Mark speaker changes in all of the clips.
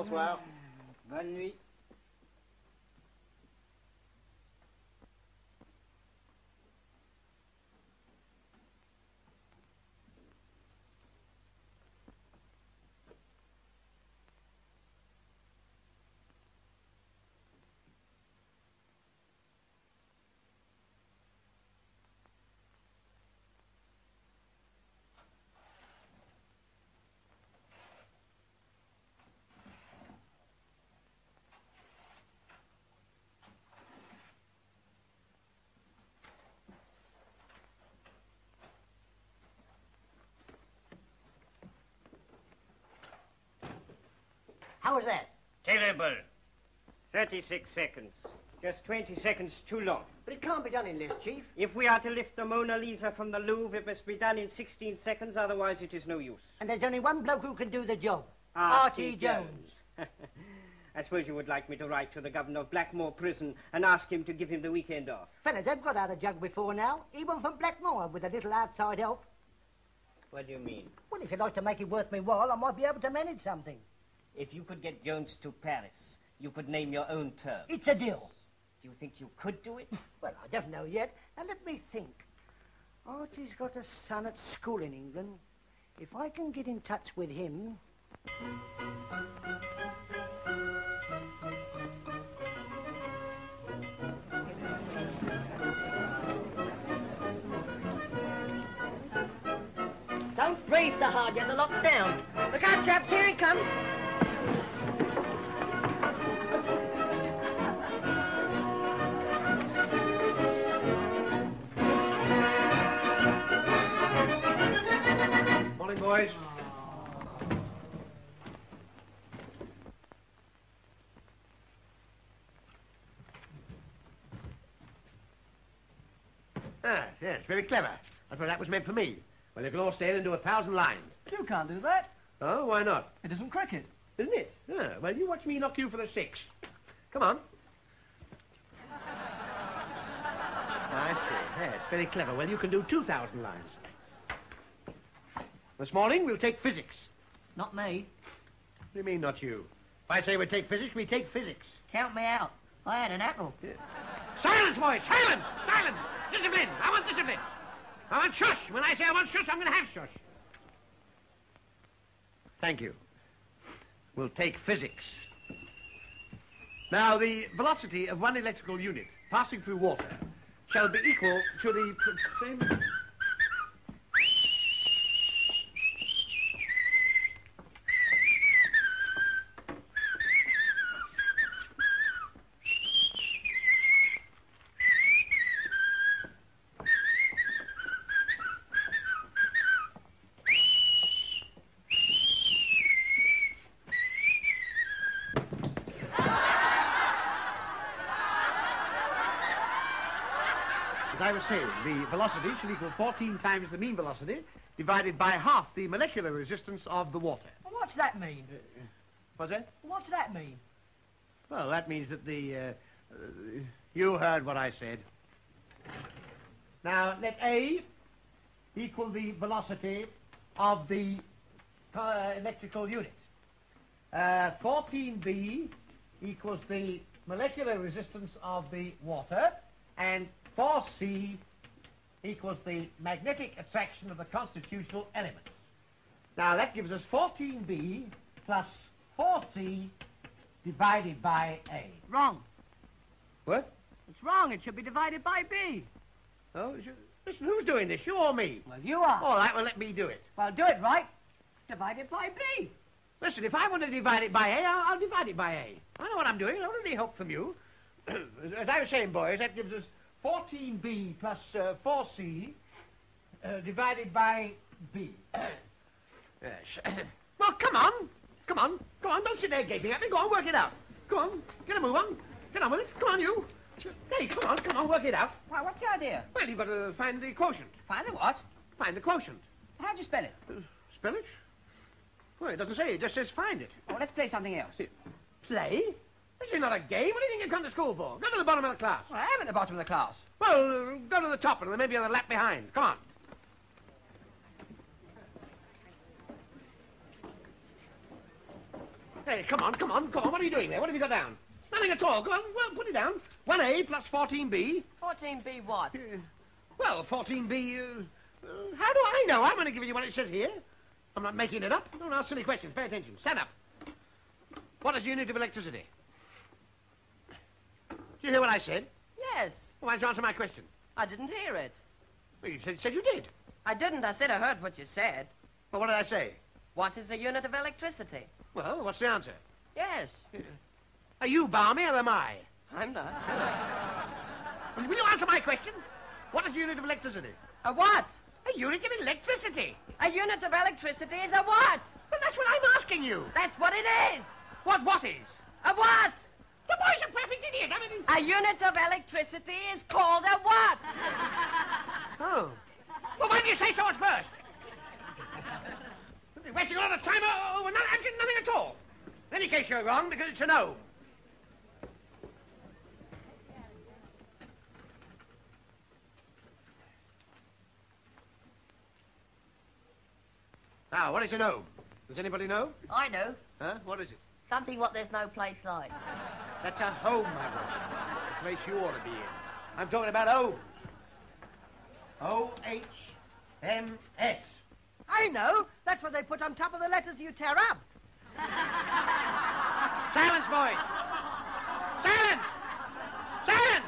Speaker 1: Bonsoir. Bonne nuit.
Speaker 2: How was that?
Speaker 1: Terrible. 36 seconds. Just 20 seconds too long.
Speaker 2: But it can't be done in less, Chief.
Speaker 1: If we are to lift the Mona Lisa from the Louvre, it must be done in 16 seconds, otherwise it is no use.
Speaker 2: And there's only one bloke who can do the job.
Speaker 1: Artie Jones. I suppose you would like me to write to the governor of Blackmore Prison and ask him to give him the weekend off.
Speaker 2: Fellas, I've got out a jug before now, even from Blackmore, with a little outside help.
Speaker 1: What do you mean?
Speaker 2: Well, if you'd like to make it worth me while, I might be able to manage something.
Speaker 1: If you could get Jones to Paris, you could name your own terms.
Speaker 2: It's a deal.
Speaker 1: Do you think you could do it?
Speaker 2: Well, I don't know yet. Now, let me think. Artie's got a son at school in England. If I can get in touch with him...
Speaker 3: Don't breathe so hard, you're locked down. Look out, chaps, here he comes.
Speaker 4: Morning, boys. Yes, very clever. I thought that was meant for me. Well, you can all stay in and do 1,000 lines.
Speaker 5: You can't do that.
Speaker 4: Oh, why not?
Speaker 5: It isn't cricket.
Speaker 4: Isn't it? Yeah, well, you watch me knock you for the 6. Come on. I see. Yes, very clever. Well, you can do 2,000 lines. This morning, we'll take physics.
Speaker 5: Not me.
Speaker 4: What do you mean, not you? If I say we take physics, we take physics.
Speaker 5: Count me out. I had an apple.
Speaker 4: Yeah. Silence, boys! Silence! Silence! Discipline! I want discipline! I want shush! When I say I want shush, I'm going to have shush. Thank you. We'll take physics. Now, the velocity of one electrical unit passing through water shall be equal to the same... As I was saying, the velocity shall equal 14 times the mean velocity divided by half the molecular resistance of the water.
Speaker 5: Well, what's that mean?
Speaker 4: What's that?
Speaker 5: What's that mean?
Speaker 4: Well, that means that the... you heard what I said. Now, let A equal the velocity of the electrical unit. 14B equals the molecular resistance of the water, and 4C equals the magnetic attraction of the constitutional elements. Now, that gives us 14B plus 4C divided by A.
Speaker 5: Wrong.
Speaker 4: What?
Speaker 5: It's wrong. It should be divided by B.
Speaker 4: Oh, listen, who's doing this, you or me?
Speaker 5: Well, you are.
Speaker 4: All right, well, let me do it.
Speaker 5: Well, do it right. Divide it by B.
Speaker 4: Listen, if I want to divide it by A, I'll divide it by A. I know what I'm doing. I don't need any help from you. As I was saying, boys, that gives us 14B plus 4C divided by B. Yes. Well, come on. Come on. Go on. Don't sit there gaping at me. Go on, work it out. Go on. Get a move on. Get on with it. Come on, you. Hey, come on. Come on, work it out.
Speaker 5: Why, what's the idea?
Speaker 4: Well, you've got to find the quotient.
Speaker 5: Find the what?
Speaker 4: Find the quotient.
Speaker 5: How'd you spell it?
Speaker 4: Spell it? Well, it doesn't say. It just says find it.
Speaker 5: Oh, let's play something else.
Speaker 4: Play? This is not a game. What do you think you've come to school for? Go to the bottom of the class.
Speaker 5: Well, I am at the bottom of the class.
Speaker 4: Well, go to the top and then maybe on the lap behind. Come on. Hey, come on. What are you doing there? What have you got down? Nothing at all. Go on, well, put it down. 1A plus 14B.
Speaker 3: 14B what?
Speaker 4: Well, 14B, how do I know? I'm only giving you what it says here. I'm not making it up. Don't ask silly questions. Pay attention. Stand up. What is the unit of electricity? Did you hear what I said?
Speaker 3: Yes.
Speaker 4: Why don't you answer my question?
Speaker 3: I didn't hear it.
Speaker 4: Well, you said you did.
Speaker 3: I didn't. I said I heard what you said.
Speaker 4: Well, what did I say?
Speaker 3: What is a unit of electricity?
Speaker 4: Well, what's the answer?
Speaker 3: Yes.
Speaker 4: Are you balmy or am I?
Speaker 3: I'm not.
Speaker 4: Will you answer my question? What is the unit of electricity?
Speaker 3: A what?
Speaker 4: A unit of electricity.
Speaker 3: A unit of electricity is a what?
Speaker 4: Well, that's what I'm asking you.
Speaker 3: That's what it is.
Speaker 4: What is?
Speaker 3: A what?
Speaker 4: The boy's a perfect idiot. I mean...
Speaker 3: A unit of electricity is called a what?
Speaker 4: Oh. Well, why didn't you say so at first? You're wasting a lot of time over nothing at all. In any case, you're wrong, because it's a no. Now, what is a no? Does anybody know?
Speaker 3: I know.
Speaker 4: Huh? What is it?
Speaker 3: Something what there's no place like.
Speaker 4: That's a home, my boy. A place you ought to be in. I'm talking about home. O-H-M-S.
Speaker 2: I know. That's what they put on top of the letters you tear up.
Speaker 4: Silence, boys! Silence! Silence!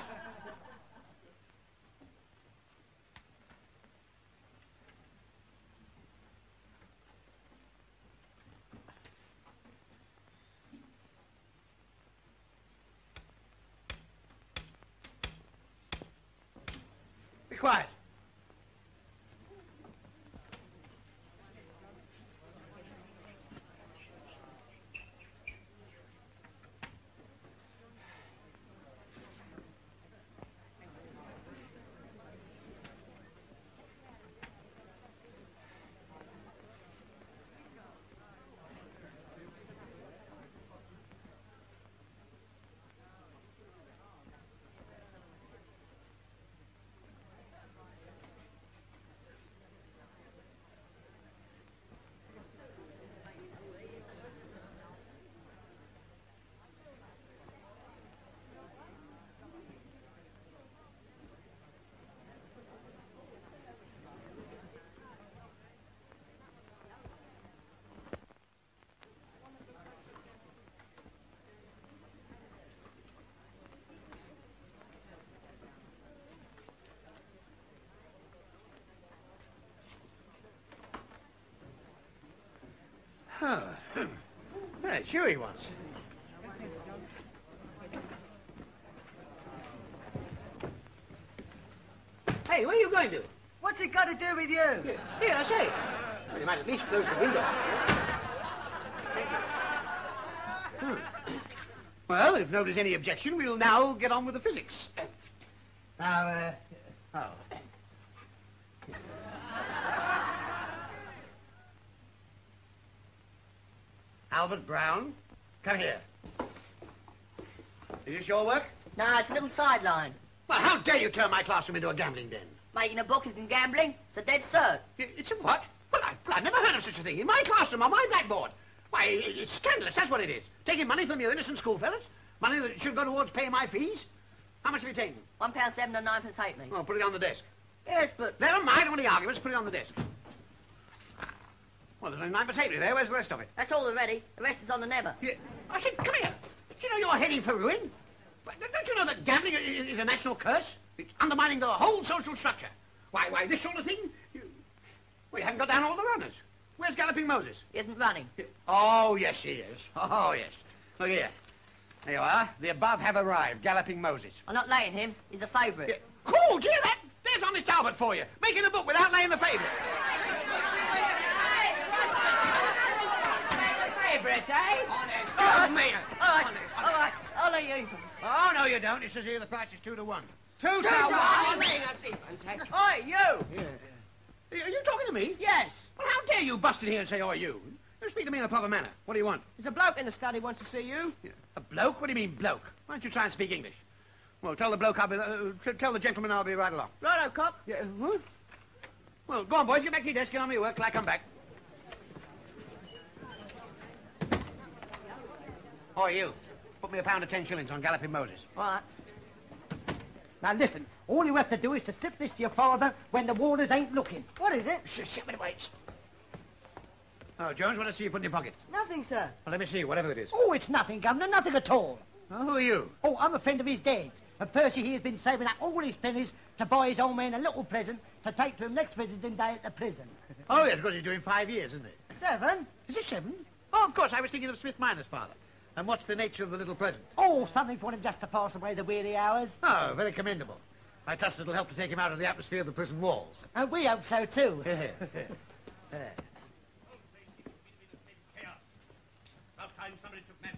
Speaker 4: Be quiet. Oh, yeah, sure he wants. Hey, where are you going to?
Speaker 2: What's it got to do with you?
Speaker 4: Here, I say. Well, you might at least close the window. Well, if nobody's any objection, we'll now get on with the physics. Now, Albert Brown, come here. Is this your work?
Speaker 3: No, it's a little sideline.
Speaker 4: Well, how dare you turn my classroom into a gambling den?
Speaker 3: Making a book isn't gambling. It's a dead cert.
Speaker 4: It's a what? Well, I've never heard of such a thing. In my classroom, on my blackboard. Why, it's scandalous, that's what it is. Taking money from your innocent schoolfellows? Money that should go towards paying my fees? How much have you taken?
Speaker 3: £1.7 and 9 halfpenny.
Speaker 4: Oh, put it on the desk.
Speaker 3: Yes, but...
Speaker 4: Never mind, I don't want any arguments. Put it on the desk. Well, there's only 9 halfpenny there. Where's the rest of it?
Speaker 3: That's all already. The rest is on the never.
Speaker 4: Yeah. I said, come here. Do you know you're heading for ruin? Don't you know that gambling is a national curse? It's undermining the whole social structure. Why, this sort of thing? We haven't got down all the runners. Where's Galloping Moses?
Speaker 3: He isn't running.
Speaker 4: Oh, yes, he is. Oh, yes. Look here. There you are. The above have arrived. Galloping Moses.
Speaker 3: I'm not laying him. He's a favourite.
Speaker 4: Yeah. Cool, do you hear that? There's honest Albert for you. Making a book without laying the favourite.
Speaker 3: Favourite, eh?
Speaker 4: Honest.
Speaker 3: Oh, me. All right. I'll lay you.
Speaker 4: Oh, no, you don't. It says here the price is 2 to 1. 2 to 1.
Speaker 3: Oi, you.
Speaker 4: Yeah. Are you talking to me?
Speaker 3: Yes.
Speaker 4: Well, how dare you bust in here and say, oh, you? You speak to me in a proper manner. What do you want?
Speaker 2: There's a bloke in the study wants to see you.
Speaker 4: Yeah. A bloke? What do you mean, bloke? Why don't you try and speak English? Well, tell the bloke I'll be... tell the gentleman I'll be right along.
Speaker 2: Righto, cop.
Speaker 4: Yeah, what? Well, go on, boys. Get back to your desk. Get on with your work till I come back. Oh, you. Put me a pound of 10 shillings on Galloping Moses.
Speaker 2: All right. Now, listen. All you have to do is to slip this to your father when the warders ain't looking. What is it?
Speaker 4: Shut me the weights. Oh, Jones, what do I see you put in your pocket?
Speaker 3: Nothing, sir.
Speaker 4: Well, let me see, whatever it is.
Speaker 2: Oh, it's nothing, Governor. Nothing at all.
Speaker 4: Oh, who are you?
Speaker 2: Oh, I'm a friend of his dad's. And Percy here has been saving up all his pennies to buy his old man a little present to take to him next visiting day at the prison.
Speaker 4: Oh, yes, because he's doing 5 years, isn't it?
Speaker 2: 7?
Speaker 4: Is it 7? Oh, of course, I was thinking of Smith Minor's father. And what's the nature of the little present?
Speaker 2: Oh, something for him just to pass away the weary hours.
Speaker 4: Oh, very commendable. I trust it'll help to take him out of the atmosphere of the prison walls.
Speaker 2: And we hope so, too.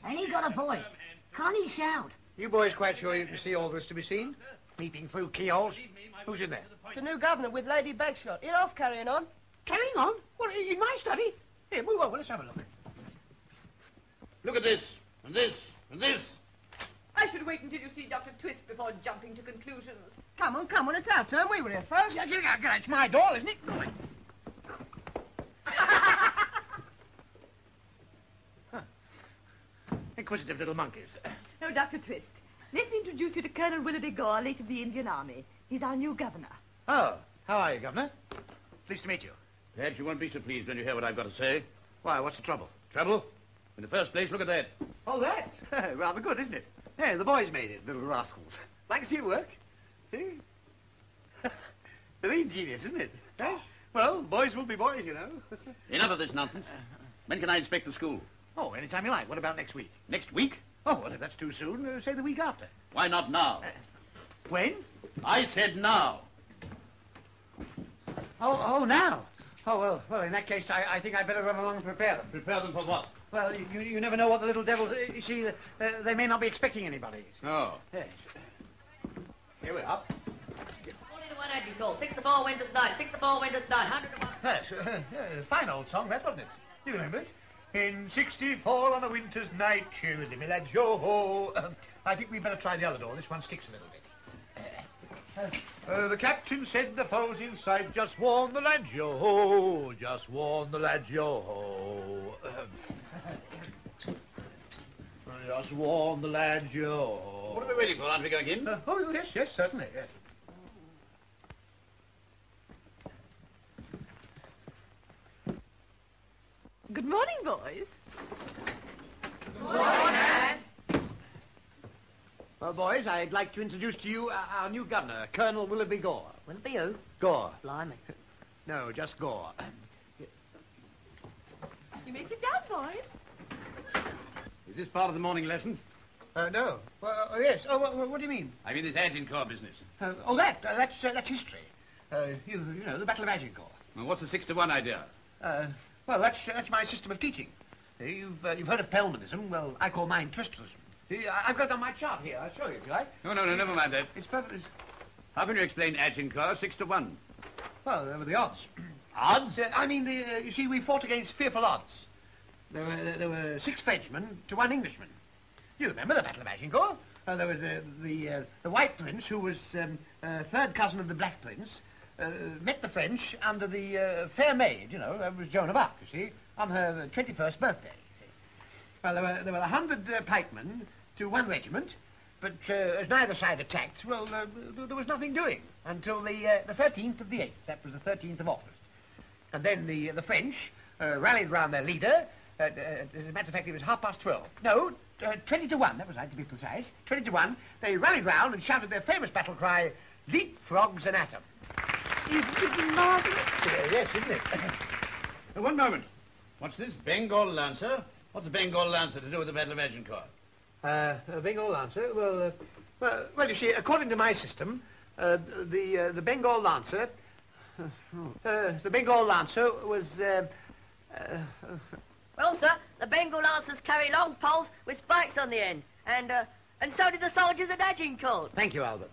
Speaker 2: And he got a voice. Can't he shout?
Speaker 4: You boys quite sure you can see all there's to be seen? Peeping through keyholes? Who's in there?
Speaker 3: The new governor with Lady Bagshot. You're off carrying on.
Speaker 4: Carrying on? What, in my study? Here, move over, let's have a look.
Speaker 6: Look at this, and this, and this.
Speaker 3: I should wait until you see Dr. Twist before jumping to conclusions.
Speaker 2: Come on, it's our turn. We were here first.
Speaker 4: Yeah, get out. It's my door, isn't it? Huh. Inquisitive little monkeys.
Speaker 7: Now, Dr. Twist, let me introduce you to Colonel Willoughby Gore, late of the Indian Army. He's our new governor.
Speaker 4: Oh, how are you, Governor? Pleased to meet you.
Speaker 6: Perhaps you won't be so pleased when you hear what I've got to say.
Speaker 4: Why, what's the trouble?
Speaker 6: Trouble? In the first place, look at that.
Speaker 4: Oh, that? Rather good, isn't it? Yeah, the boys made it, little rascals. Like to see it work. See? They're ingenious, isn't it? Eh? Well, boys will be boys, you know.
Speaker 6: Enough of this nonsense. When can I inspect the school?
Speaker 4: Oh, anytime you like. What about next week?
Speaker 6: Next week?
Speaker 4: Oh, well, if that's too soon, say the week after.
Speaker 6: Why not now?
Speaker 4: When?
Speaker 6: I said now.
Speaker 4: Oh, now. Oh, well, in that case, I think I'd better run along and prepare them.
Speaker 6: Prepare them for what?
Speaker 4: Well, you never know what the little devils... You see, they may not be expecting anybody.
Speaker 6: Oh.
Speaker 4: Yes. Here we are.
Speaker 3: 40 to 1 Aggie Cole. 6 to 4 Winter's night. 6 to 4 Winter's night. 100 to 1.
Speaker 4: Yes, fine old song, that, wasn't it? You remember it? In 64 on a winter's night, cheerily, me lads, yo-ho. I think we'd better try the other door. This one sticks a little bit. The captain said the foe's inside. Just warn the lads, yo-ho. Just warn the lads, yo-ho. Just warn the lads, yo-ho.
Speaker 6: What are we waiting for? Aren't we going in?
Speaker 4: Oh, yes, certainly, yes.
Speaker 7: Good morning, boys.
Speaker 4: Well, boys, I'd like to introduce to you our new governor, Colonel Willoughby Gore.
Speaker 3: Willoughby who?
Speaker 4: Gore.
Speaker 3: Blimey.
Speaker 4: No, just Gore.
Speaker 7: You may sit down, boys.
Speaker 6: Is this part of the morning lesson?
Speaker 4: No. Well, yes. Oh, what do you mean?
Speaker 6: I mean this Agincourt business.
Speaker 4: That's history. You know, the Battle of Agincourt.
Speaker 6: Well, what's the 6 to 1 idea?
Speaker 4: Well, that's my system of teaching. You've heard of Pelmanism. Well, I call mine Twisterism. I've got it on my chart here. I'll show you if you like.
Speaker 6: No, never mind that.
Speaker 4: It's perfect.
Speaker 6: How can you explain Agincourt 6 to 1?
Speaker 4: Well, there were the odds.
Speaker 6: Odds?
Speaker 4: You see, we fought against fearful odds. There were 6 Frenchmen to 1 Englishman. You remember the Battle of Agincourt? There was the White Prince, who was third cousin of the Black Prince, met the French under the Fair Maid, you know, that was Joan of Arc, you see, on her 21st birthday, you see. Well, there were 100 pikemen to 1 regiment, but as neither side attacked, well, there was nothing doing until the 13th of the 8th. That was the 13th of August. And then the French rallied round their leader. As a matter of fact, it was 12:30. No, 20 to 1, that was right, to be precise. 20 to 1. They rallied round and shouted their famous battle cry, "Leapfrogs an atom."
Speaker 7: Isn't it marvelous?
Speaker 4: Yes, isn't it?
Speaker 6: One moment. What's this? Bengal Lancer? What's a Bengal Lancer to do with the Battle of Agincourt?
Speaker 4: A Bengal Lancer? Well, you see, according to my system, the Bengal Lancer... the Bengal Lancer was...
Speaker 3: Well, sir, the Bengal Lancers carry long poles with spikes on the end. And so did the soldiers at Agincourt.
Speaker 4: Thank you, Albert.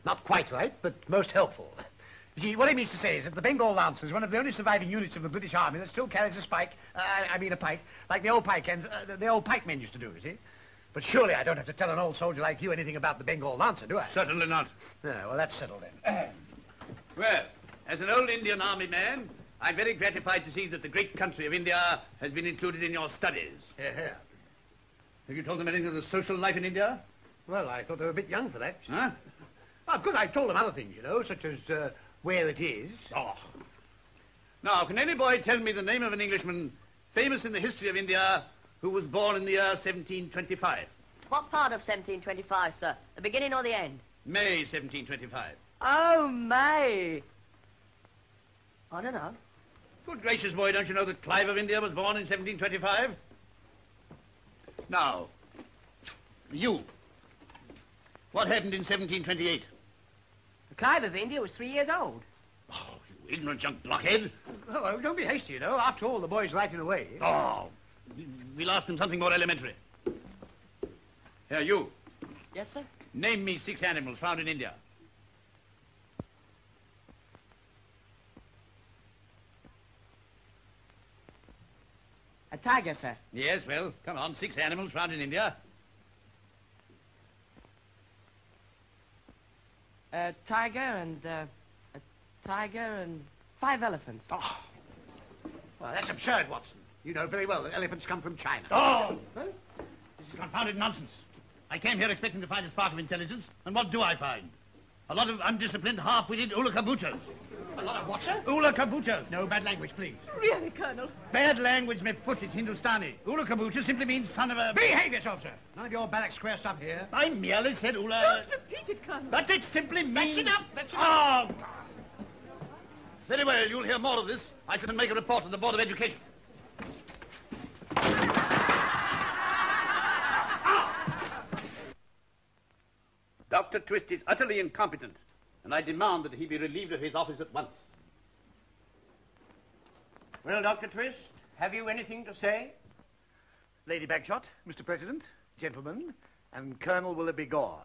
Speaker 4: Not quite right, but most helpful. You see, what he means to say is that the Bengal Lancer is one of the only surviving units of the British Army that still carries a spike, a pike, like the old pikemen used to do, you see. But surely I don't have to tell an old soldier like you anything about the Bengal Lancer, do I?
Speaker 6: Certainly not.
Speaker 4: Well, that's settled then.
Speaker 6: Well, as an old Indian Army man, I'm very gratified to see that the great country of India has been included in your studies.
Speaker 4: Yeah.
Speaker 6: Have you told them anything of the social life in India?
Speaker 4: Well, I thought they were a bit young for that.
Speaker 6: Huh?
Speaker 4: Of course, I told them other things, you know, such as where it is.
Speaker 6: Oh. Now, can any boy tell me the name of an Englishman famous in the history of India who was born in the year 1725?
Speaker 3: What part of 1725, sir? The beginning or the end?
Speaker 6: May 1725.
Speaker 3: Oh, May. I don't know.
Speaker 6: Good gracious, boy, don't you know that Clive of India was born in 1725? Now, you. What happened in 1728?
Speaker 3: Clive of India was 3 years old.
Speaker 6: Oh, you ignorant young blockhead.
Speaker 4: Oh, don't be hasty, you know. After all, the boy's lighting away.
Speaker 6: Oh, we'll ask him something more elementary. Here, you.
Speaker 3: Yes, sir?
Speaker 6: Name me 6 animals found in India.
Speaker 3: A tiger, sir.
Speaker 6: Yes, well, come on, 6 animals found in India.
Speaker 3: A tiger and 5 elephants.
Speaker 4: Oh. Well, that's absurd, Watson. You know very well that elephants come from China.
Speaker 6: Oh! This is confounded nonsense. I came here expecting to find a spark of intelligence, and what do I find? A lot of undisciplined, half-witted ula-kabutas.
Speaker 4: A lot of what, sir?
Speaker 6: Ula-kabutas.
Speaker 4: No bad language, please.
Speaker 7: Really, Colonel?
Speaker 6: Bad language, me foot, it's Hindustani. Ula-kabuta simply means son of a...
Speaker 4: Behave yourself, sir. None of your Balak Square stuff here.
Speaker 6: I merely said ula...
Speaker 7: Don't repeat it, Colonel.
Speaker 6: But it simply means...
Speaker 4: That's enough, that's enough.
Speaker 6: Oh! Very well, you'll hear more of this. I shall make a report to the Board of Education. Dr. Twist is utterly incompetent, and I demand that he be relieved of his office at once.
Speaker 1: Well, Dr. Twist, have you anything to say?
Speaker 4: Lady Bagshot, Mr. President, gentlemen, and Colonel Willoughby Gore.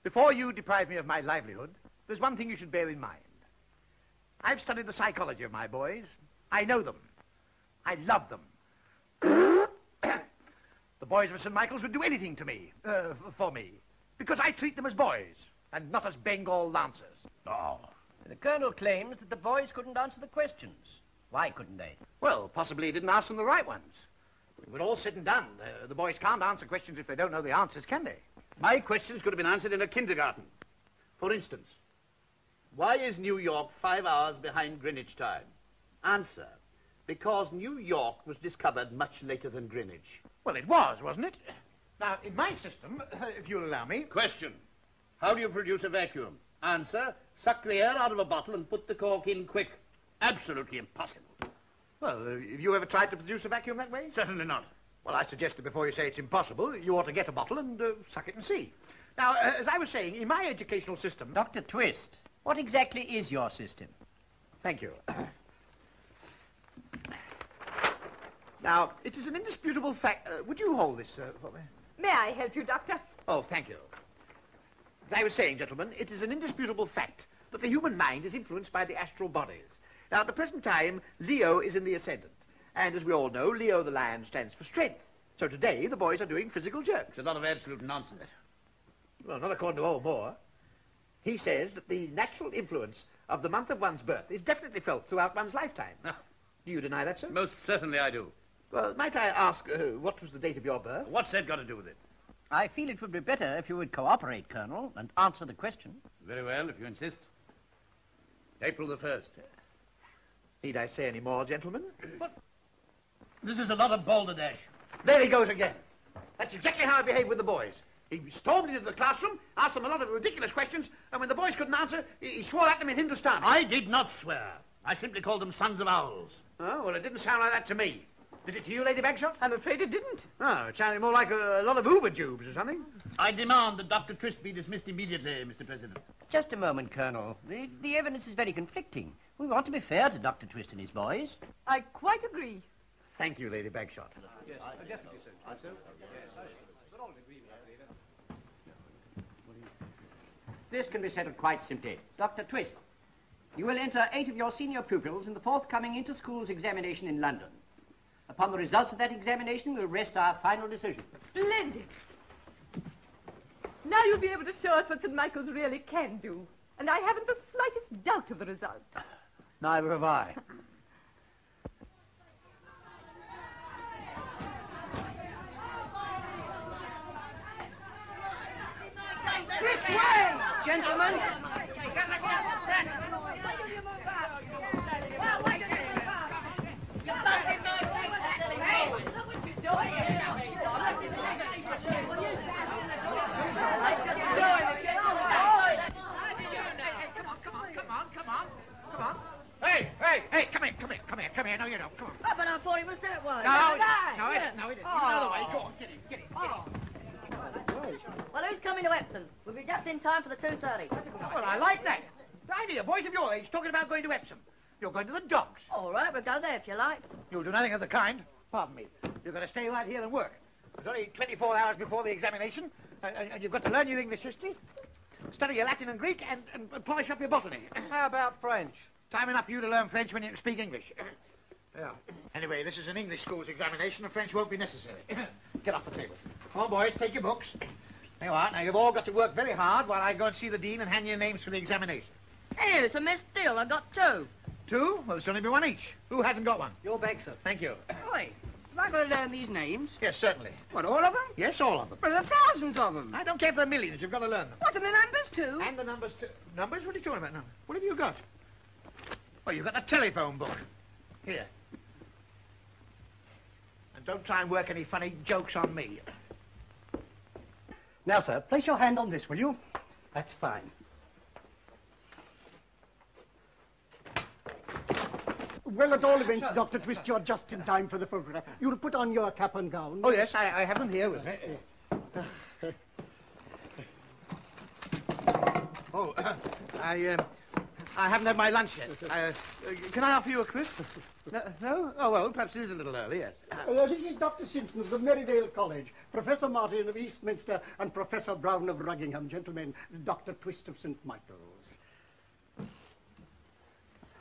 Speaker 4: Before you deprive me of my livelihood, there's one thing you should bear in mind. I've studied the psychology of my boys. I know them. I love them. The boys of St. Michael's would do anything to me, for me, because I treat them as boys and not as Bengal lancers.
Speaker 6: Oh.
Speaker 1: The Colonel claims that the boys couldn't answer the questions. Why couldn't they?
Speaker 4: Well, possibly he didn't ask them the right ones. When all said and done, the boys can't answer questions if they don't know the answers, can they?
Speaker 6: My questions could have been answered in a kindergarten. For instance, why is New York 5 hours behind Greenwich time? Answer, because New York was discovered much later than Greenwich.
Speaker 4: Well, it was, wasn't it? Now, in my system, if you'll allow me...
Speaker 6: Question, how do you produce a vacuum? Answer, suck the air out of a bottle and put the cork in quick. Absolutely impossible.
Speaker 4: Well, have you ever tried to produce a vacuum that way?
Speaker 6: Certainly not.
Speaker 4: Well, I suggest that before you say it's impossible, you ought to get a bottle and suck it and see. Now, as I was saying, in my educational system...
Speaker 1: Dr. Twist, what exactly is your system?
Speaker 4: Thank you. Now, it is an indisputable fact... would you hold this for me?
Speaker 7: May I help you, Doctor?
Speaker 4: Oh, thank you. As I was saying, gentlemen, it is an indisputable fact that the human mind is influenced by the astral bodies. Now, at the present time, Leo is in the ascendant. And as we all know, Leo the lion stands for strength. So today, the boys are doing physical jerks.
Speaker 6: It's a lot of absolute nonsense.
Speaker 4: Well, not according to old Moore. He says that the natural influence of the month of one's birth is definitely felt throughout one's lifetime.
Speaker 6: Ah.
Speaker 4: Do you deny that, sir?
Speaker 6: Most certainly I do.
Speaker 4: Well, might I ask, what was the date of your birth?
Speaker 6: What's that got to do with it?
Speaker 1: I feel it would be better if you would cooperate, Colonel, and answer the question.
Speaker 6: Very well, if you insist. April the 1st.
Speaker 4: Need I say any more, gentlemen?
Speaker 6: What? This is a lot of balderdash.
Speaker 4: There he goes again. That's exactly how I behaved with the boys. He stormed into the classroom, asked them a lot of ridiculous questions, and when the boys couldn't answer, he swore at them in Hindustani.
Speaker 6: I did not swear. I simply called them sons of owls.
Speaker 4: Oh, well, it didn't sound like that to me. Did it to you, Lady Bagshot?
Speaker 7: I'm afraid it didn't.
Speaker 4: Oh, it sounded more like a lot of Uber-jubes or something.
Speaker 6: I demand that Dr. Twist be dismissed immediately, Mr. President.
Speaker 1: Just a moment, Colonel. The evidence is very conflicting. We want to be fair to Dr. Twist and his boys.
Speaker 7: I quite agree.
Speaker 4: Thank you, Lady Bagshot.
Speaker 8: This can be settled quite simply. Dr. Twist, you will enter 8 of your senior pupils in the forthcoming inter-schools examination in London. Upon the results of that examination, we'll rest our final decision.
Speaker 7: Splendid. Now you'll be able to show us what St. Michael's really can do. And I haven't the slightest doubt of the result.
Speaker 4: Neither have I.
Speaker 5: Gentlemen.
Speaker 4: Come on. Hey, come here. No, you don't. Come on.
Speaker 3: Oh, but I thought it was that way.
Speaker 4: No, it isn't. Another way. Go on, get in.
Speaker 3: Well, who's coming to Epsom? We'll be just in time for the 2:30.
Speaker 4: Well, I like that. The idea, boys of your age talking about going to Epsom. You're going to the docks.
Speaker 3: All right, we'll go there if you like.
Speaker 4: You'll do nothing of the kind. Pardon me. You're going to stay right here and work. It's only 24 hours before the examination, and you've got to learn your English history, study your Latin and Greek, and polish up your botany.
Speaker 5: How about French?
Speaker 4: Time enough for you to learn French when you speak English. Yeah. Anyway, this is an English school's examination, and French won't be necessary. Get off the table. Come on, boys, take your books. There you are. Now, you've all got to work very hard while I go and see the dean and hand your names for the examination.
Speaker 3: Hey, it's a Miss Steele. I got 2.
Speaker 4: 2? Well, there's only be 1 each. Who hasn't got one?
Speaker 5: Your beg, sir.
Speaker 4: Thank you.
Speaker 5: Oi, have I got to learn these names?
Speaker 4: Yes, certainly.
Speaker 5: What, all of them?
Speaker 4: Yes, all of them.
Speaker 5: But there are thousands of them.
Speaker 4: I don't care for the millions. You've got to learn them.
Speaker 5: What, and the numbers, too?
Speaker 4: And the numbers, too. Numbers? What are you talking about now? What have you got? Oh, you've got the telephone book. Here. And don't try and work any funny jokes on me.
Speaker 2: Now, sir, place your hand on this, will you? That's fine.
Speaker 9: Well, at all events, Dr. Twist, you're just in time for the photograph. You'll put on your cap and gown.
Speaker 4: Oh, yes, I have them here with me. Oh, I haven't had my lunch yet. Can I offer you a crisp? No? Oh, well, perhaps it is a little early, yes.
Speaker 9: This is Dr. Simpson of the Merivale College, Professor Martin of Eastminster, and Professor Brown of Ruggingham. Gentlemen, Dr. Twist of St. Michael's.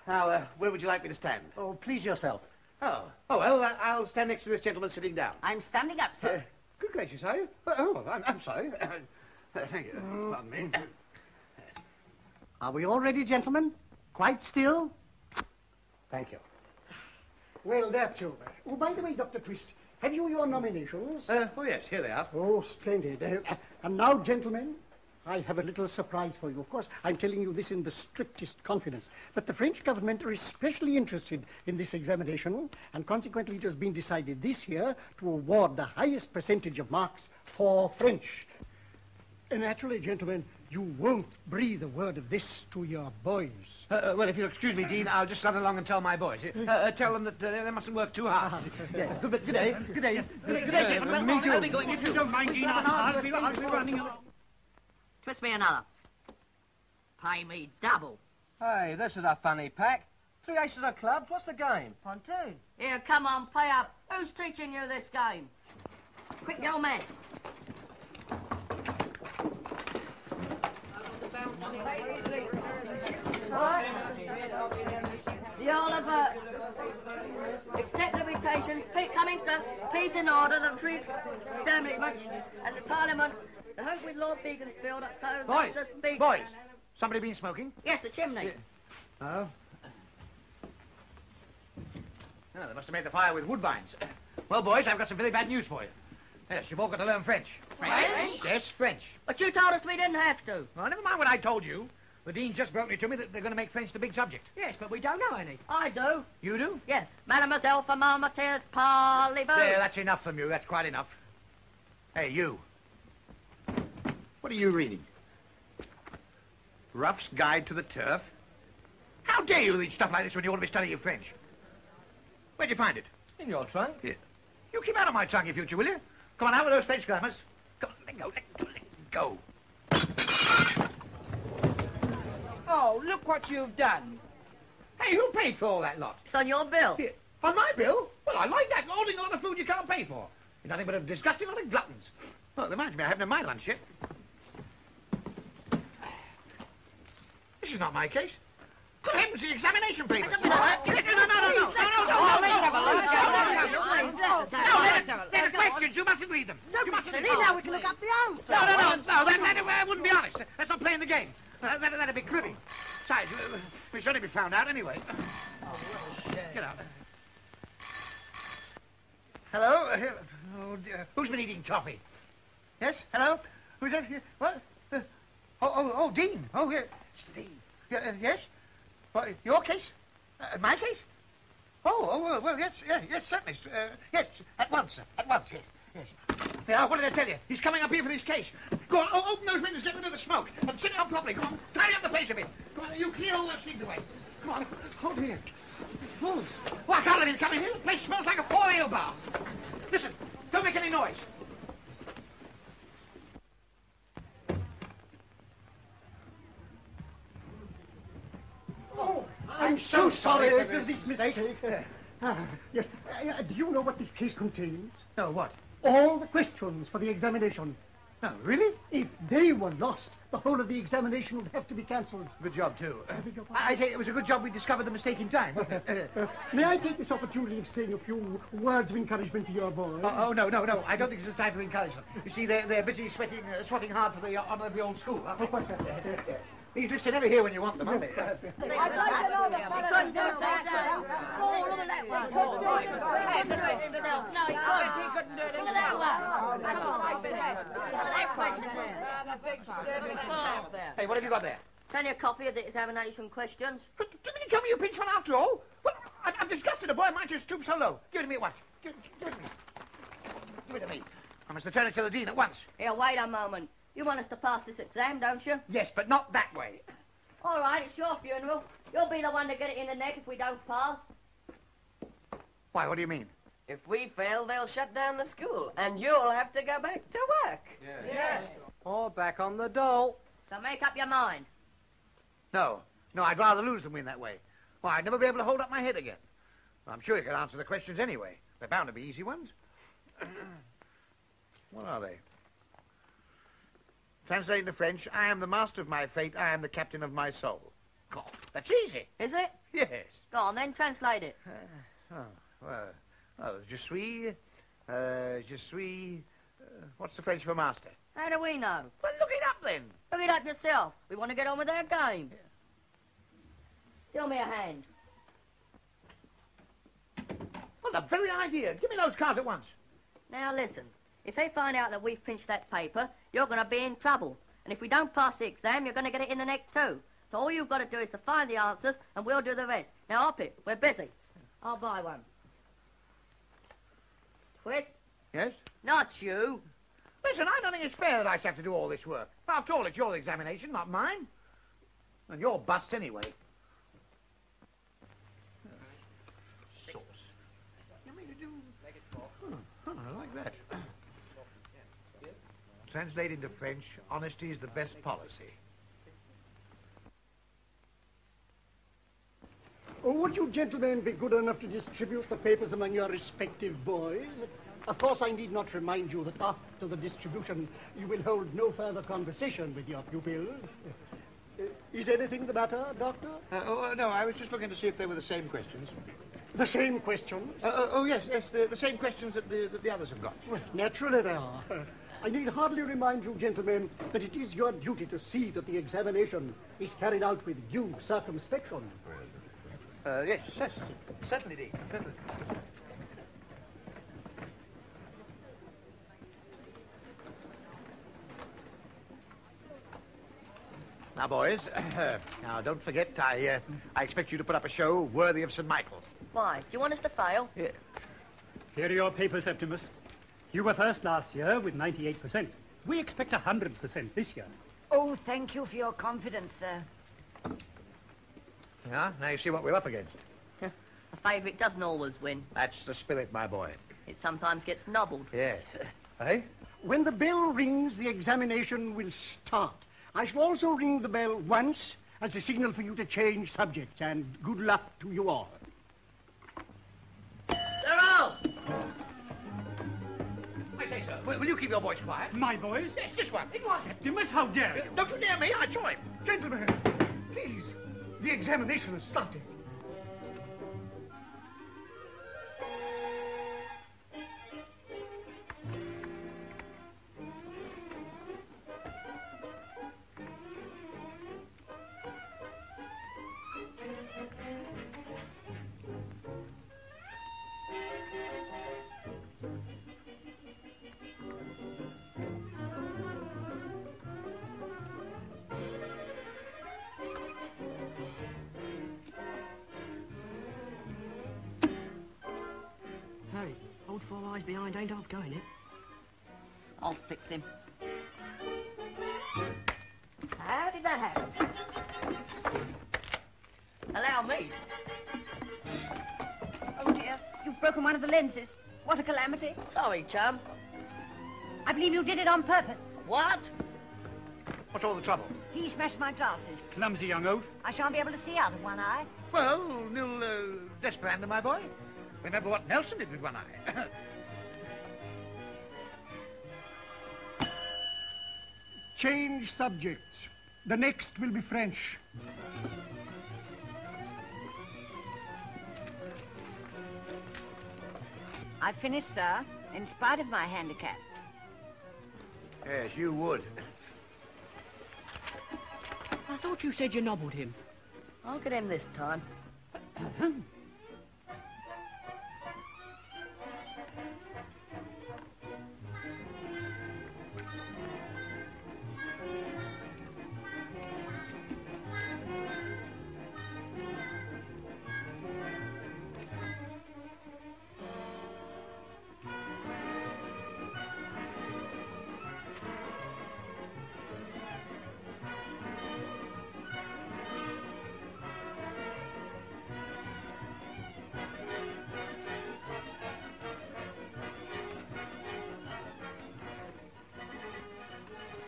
Speaker 4: Now, where would you like me to stand?
Speaker 2: Oh, please yourself.
Speaker 4: Oh, well, I'll stand next to this gentleman sitting down.
Speaker 5: I'm standing up, sir.
Speaker 4: Good gracious, are you? Oh, I'm sorry. Thank you. Pardon me.
Speaker 2: Are we all ready, gentlemen? Quite still? Thank you.
Speaker 9: Well, that's over. Oh, by the way, Dr. Twist, have you your nominations?
Speaker 4: Oh, yes, here they are.
Speaker 9: Oh, splendid. And now, gentlemen, I have a little surprise for you. Of course, I'm telling you this in the strictest confidence. But the French government are especially interested in this examination, and consequently it has been decided this year to award the highest percentage of marks for French. And naturally, gentlemen, you won't breathe a word of this to your boys.
Speaker 4: Well, if you'll excuse me, Dean, I'll just run along and tell my boys. Tell them that they mustn't work too hard. Yes. Good day. Good day, gentlemen. Me too. If you don't mind, Dean, I'll be running along.
Speaker 3: Twist me another. Pay me double.
Speaker 5: Hey, this is a funny pack. 3 aces of clubs. What's the game? Pontoon.
Speaker 3: Here, come on, pay up. Who's teaching you this game? Quick, the old man. The Oliver. Accept invitations. Come in, sir. Peace in order. The free establishment and the Parliament. The hope with Lord Beaconsfield.
Speaker 4: Boys. Somebody been smoking?
Speaker 3: Yes, the chimney.
Speaker 4: Oh. Oh, they must have made the fire with woodbines. Well, boys, I've got some very bad news for you. Yes, you've all got to learn French.
Speaker 3: French?
Speaker 4: Yes, French.
Speaker 3: But you told us we didn't have to.
Speaker 4: Well, never mind what I told you. The Dean just broke it to me that they're going to make French the big subject.
Speaker 5: Yes, but we don't know any.
Speaker 3: I do.
Speaker 4: You do?
Speaker 3: Yes. Mademoiselle for Marmoteers, parlez-vous.
Speaker 4: There, that's enough from you. That's quite enough. Hey, you. What are you reading? Ruff's Guide to the Turf? How dare you read stuff like this when you ought to be studying French? Where'd you find it?
Speaker 5: In your trunk.
Speaker 4: Here. You keep out of my tongue, in future, will you? Come on, out with those French grammars. Come on, let go.
Speaker 5: Oh, look what you've done.
Speaker 4: Hey, who paid for all that lot?
Speaker 3: It's on your bill.
Speaker 4: Here. On my bill? Well, I like that. Ordering a lot of food you can't pay for. You're nothing but a disgusting lot of gluttons. Well, it reminds me, I haven't had my lunch yet. This is not my case. Good heavens, the examination papers. No, they're the questions. You mustn't read them. You mustn't read them.
Speaker 9: Now we can look up the answer.
Speaker 4: No, that wouldn't be honest. That's not playing the game. That'd be cribbing. Besides, we should only be found out anyway. Get out. Hello? Oh, dear. Who's been eating toffee? Yes? Hello? Who's that? What? Dean. Oh, yes. Dean. Yes? Your case? My case? Well, yes, certainly. Yes, at once, sir. At once, yes. Now, what did I tell you? He's coming up here for this case. Go on, open those windows, get rid of the smoke. And sit down properly. Go on, tidy up the place a bit. Go on, you clear all those things away. Come on, hold here. Oh, I can't let him come in here. The place smells like a 4 ale bar. Listen, don't make any noise.
Speaker 9: Oh, I'm so sorry for this mistake. Yes. Do you know what this case contains?
Speaker 4: No, what?
Speaker 9: All the questions for the examination.
Speaker 4: No, really?
Speaker 9: If they were lost, the whole of the examination would have to be cancelled.
Speaker 4: Good job, too. I say it was a good job we discovered the mistake in time.
Speaker 9: May I take this opportunity of saying a few words of encouragement to your boy?
Speaker 4: No. I don't think it's the time to encourage them. You see, they're busy swatting hard for the honour of the old school. These lists are never here when you want them, aren't they?
Speaker 3: I'd like to know the couldn't do that. Oh, look at that one. He couldn't do it himself. No, he couldn't. He couldn't do it himself. Look at that one. Look at that question there.
Speaker 4: Hey, what have you got there?
Speaker 3: Plenty of copy of the examination questions.
Speaker 4: But didn't you tell me you pinched one after all? Well, I'm disgusted. A boy might just stoop so low. Give it to me at once. Give it to me. Give it to me. I must return it to the dean at once.
Speaker 3: Here, wait a moment. You want us to pass this exam, don't you?
Speaker 4: Yes, but not that way.
Speaker 3: All right, it's your funeral. You'll be the one to get it in the neck if we don't pass.
Speaker 4: Why, what do you mean?
Speaker 10: If we fail, they'll shut down the school, and you'll have to go back to work.
Speaker 5: Yes. Or back on the dole.
Speaker 3: So make up your mind.
Speaker 4: No, I'd rather lose than win that way. Why, I'd never be able to hold up my head again. Well, I'm sure you could answer the questions anyway. They're bound to be easy ones. What are they? Translating to French, I am the master of my fate, I am the captain of my soul. God, that's easy.
Speaker 3: Is it?
Speaker 4: Yes.
Speaker 3: Go on, then, translate it.
Speaker 4: Je suis, what's the French for master?
Speaker 3: How do we know?
Speaker 4: Well, look it up then.
Speaker 3: Look it up yourself. We want to get on with our game. Give me a hand.
Speaker 4: Well, the very idea. Give me those cards at once.
Speaker 3: Now, listen. If they find out that we've pinched that paper, you're going to be in trouble. And if we don't pass the exam, you're going to get it in the neck too. So all you've got to do is to find the answers, and we'll do the rest. Now, up it. We're busy. I'll buy one. Twist?
Speaker 4: Yes?
Speaker 3: Not you.
Speaker 4: Listen, I don't think it's fair that I should have to do all this work. After all, it's your examination, not mine. And you're bust anyway. Sauce. You mean to do... I like that. Translate into French, honesty is the best policy.
Speaker 9: Oh, would you gentlemen be good enough to distribute the papers among your respective boys? Of course, I need not remind you that after the distribution, you will hold no further conversation with your pupils. Is anything the matter, Doctor?
Speaker 4: No, I was just looking to see if they were the same questions.
Speaker 9: The same questions?
Speaker 4: Yes, the same questions that the others have got.
Speaker 9: Well, naturally they are. I need hardly remind you, gentlemen, that it is your duty to see that the examination is carried out with due circumspection.
Speaker 4: Yes, certainly, Dean, certainly. Now, boys, now don't forget, I expect you to put up a show worthy of St. Michael's.
Speaker 3: Why? Do you want us to fail?
Speaker 4: Yeah.
Speaker 11: Here are your papers, Septimus. You were first last year with 98%. We expect 100% this year.
Speaker 7: Oh, thank you for your confidence, sir.
Speaker 4: Yeah, now you see what we're up against.
Speaker 3: A favourite doesn't always win.
Speaker 4: That's the spirit, my boy.
Speaker 3: It sometimes gets nobbled.
Speaker 4: Yes. Eh?
Speaker 9: When the bell rings, the examination will start. I shall also ring the bell once as a signal for you to change subjects, and good luck to you all.
Speaker 3: Zero!
Speaker 4: I say, sir, will you keep your voice quiet?
Speaker 11: My boys?
Speaker 4: Yes, this one. It was.
Speaker 11: Septimus, how dare you?
Speaker 4: Don't you dare me, I saw him.
Speaker 9: Gentlemen, please, the examination has started.
Speaker 12: behind ain't half going it.
Speaker 3: I'll fix him. How did that happen? Allow me.
Speaker 13: Oh, dear. You've broken one of the lenses. What a calamity.
Speaker 3: Sorry, chum.
Speaker 13: I believe you did it on purpose.
Speaker 3: What?
Speaker 4: What's all the trouble?
Speaker 13: He smashed my glasses.
Speaker 11: Clumsy young oaf.
Speaker 13: I shan't be able to see out of one eye.
Speaker 4: Well, nil desperandum, my boy. Remember what Nelson did with one eye.
Speaker 9: Change subjects. The next will be French.
Speaker 13: I finished, sir, in spite of my handicap.
Speaker 4: Yes, you would.
Speaker 12: I thought you said you nobbled him.
Speaker 3: I'll get him this time.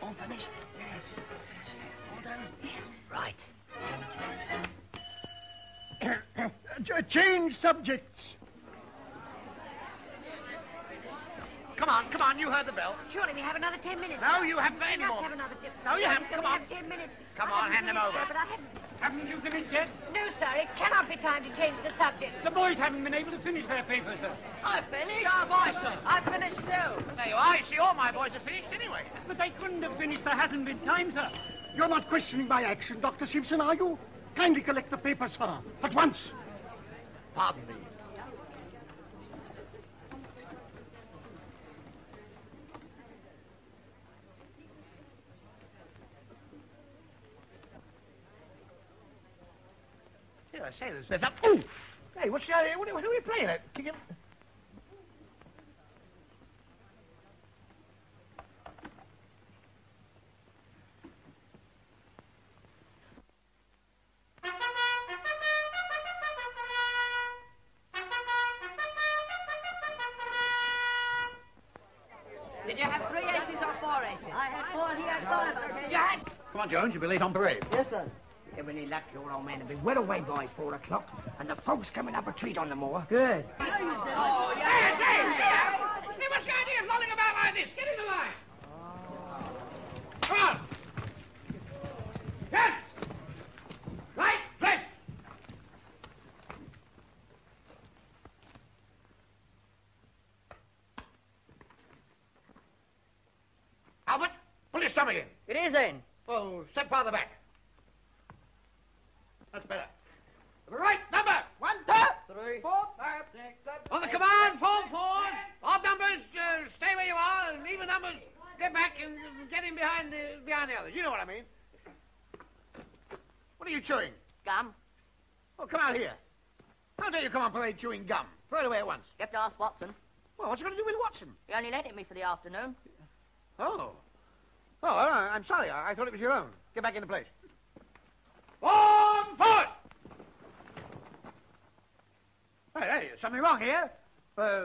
Speaker 3: All finished? Yes. All done? Right.
Speaker 9: Change subjects.
Speaker 4: Come on, you heard the bell.
Speaker 13: Surely we have another 10 minutes.
Speaker 4: No, you haven't got any more.
Speaker 13: Have another 10
Speaker 4: No, you haven't. Come on.
Speaker 13: We have 10 minutes.
Speaker 4: Come
Speaker 13: I
Speaker 4: on,
Speaker 13: haven't
Speaker 4: hand them
Speaker 13: finished,
Speaker 4: over.
Speaker 13: sir, but I haven't.
Speaker 11: Haven't you finished yet?
Speaker 13: No, sir, it cannot be time to change the subject.
Speaker 11: The boys haven't been able to finish their paper, sir.
Speaker 3: I finished.
Speaker 10: Our boy, sir. I finished too.
Speaker 4: There you are. You see, all my boys are finished anyway.
Speaker 11: But they couldn't have finished. There hasn't been time, sir.
Speaker 9: You're not questioning my action, Dr. Simpson, are you? Kindly collect the papers, sir. At once.
Speaker 4: Pardon me. Here, I say, there's a... Ooh! Hey, what's the idea? What are we playing at? Kick him...
Speaker 3: Did you have 3 aces or 4 aces? I had 4, he had 5.
Speaker 4: You had... Come on, Jones, you'll be late on parade.
Speaker 3: Yes, sir.
Speaker 2: If any luck, your old man will be well away by 4 o'clock, and the folks coming up a treat on the moor.
Speaker 3: Good.
Speaker 4: Oh, yeah. Hey, what's the idea of lolling about like this? Get in the line. Come on. Yes. Right, left. Albert, pull your stomach in.
Speaker 3: It is in.
Speaker 4: Oh, step farther back. That's better. The right number. 1, 2,
Speaker 3: 3,
Speaker 4: 4, 5, 6, 7. On the command, form forward. Odd numbers, stay where you are. And even numbers, get back and get in behind the others. You know what I mean. What are you chewing?
Speaker 3: Gum.
Speaker 4: Oh, come out here. How dare you come on parade chewing gum? Throw it away at once.
Speaker 3: You have to ask Watson.
Speaker 4: Well, what's it got to do with Watson?
Speaker 3: He only lent it me for the afternoon.
Speaker 4: Oh. Oh, I'm sorry. I thought it was your own. Get back into place. Form forward! Hey, something wrong here. Come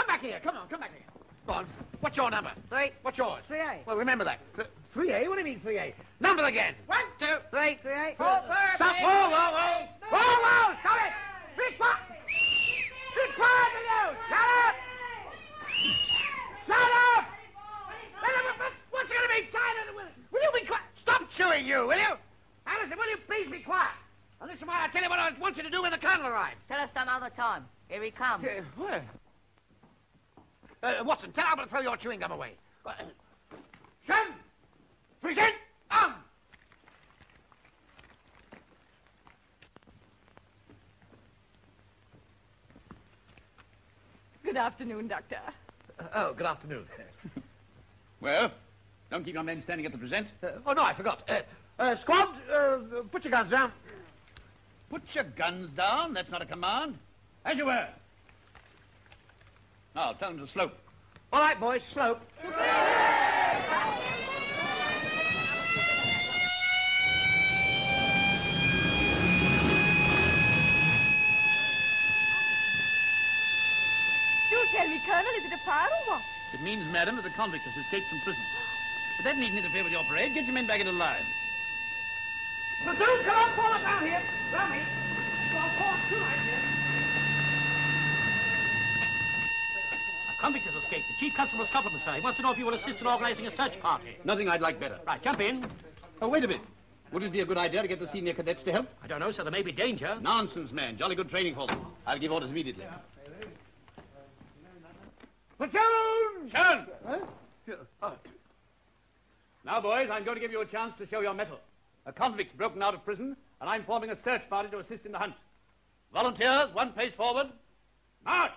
Speaker 4: back here. Come back here. Go on. What's your number?
Speaker 3: 3.
Speaker 4: What's yours?
Speaker 2: 3A.
Speaker 4: Well, remember that. 3A? What do you mean 3A? Number again. 1, 2,
Speaker 3: 3.
Speaker 2: 3A.
Speaker 3: 4, 5,
Speaker 4: Stop.
Speaker 3: 6.
Speaker 4: Whoa. Stop it. Be quiet. Be quiet, you. Shut up. Shut up. What's going to be tired of the... Will you be quiet? Stop chewing, you, will you? Alison, will you please be quiet? Now, listen while I tell you what I want you to do when the colonel arrives.
Speaker 3: Tell us some other time. Here he comes.
Speaker 4: Where? Watson, tell Albert to throw your chewing gum away. Shem! Present!
Speaker 7: Good afternoon, Doctor.
Speaker 4: Oh, good afternoon.
Speaker 6: Well, don't keep your men standing at the present.
Speaker 4: Oh, no, I forgot. Squad, put your guns down.
Speaker 6: Put your guns down? That's not a command.
Speaker 4: As you were.
Speaker 6: Now, tell them to slope.
Speaker 4: All right, boys, slope.
Speaker 7: You tell me, Colonel, is it a fire or what?
Speaker 6: It means, madam, that the convict has escaped from prison. But that needn't interfere with your parade. Get your men back into line.
Speaker 4: Platoon, come on, fall up down here. Round me. Well, fall up 2 lines here.
Speaker 12: A convict has escaped. The Chief Constable's compliments, sir. He wants to know if you will assist in organising a search party.
Speaker 6: Nothing I'd like better.
Speaker 12: Right, jump in.
Speaker 6: Oh, wait a minute. Would it be a good idea to get the senior cadets to help?
Speaker 12: I don't know, sir. There may be danger.
Speaker 6: Nonsense, man. Jolly good training for them. I'll give orders immediately.
Speaker 4: Platoon!
Speaker 6: Turn! Huh? Now, boys, I'm going to give you a chance to show your mettle. A convict's broken out of prison, and I'm forming a search party to assist in the hunt. Volunteers, 1 pace forward. March!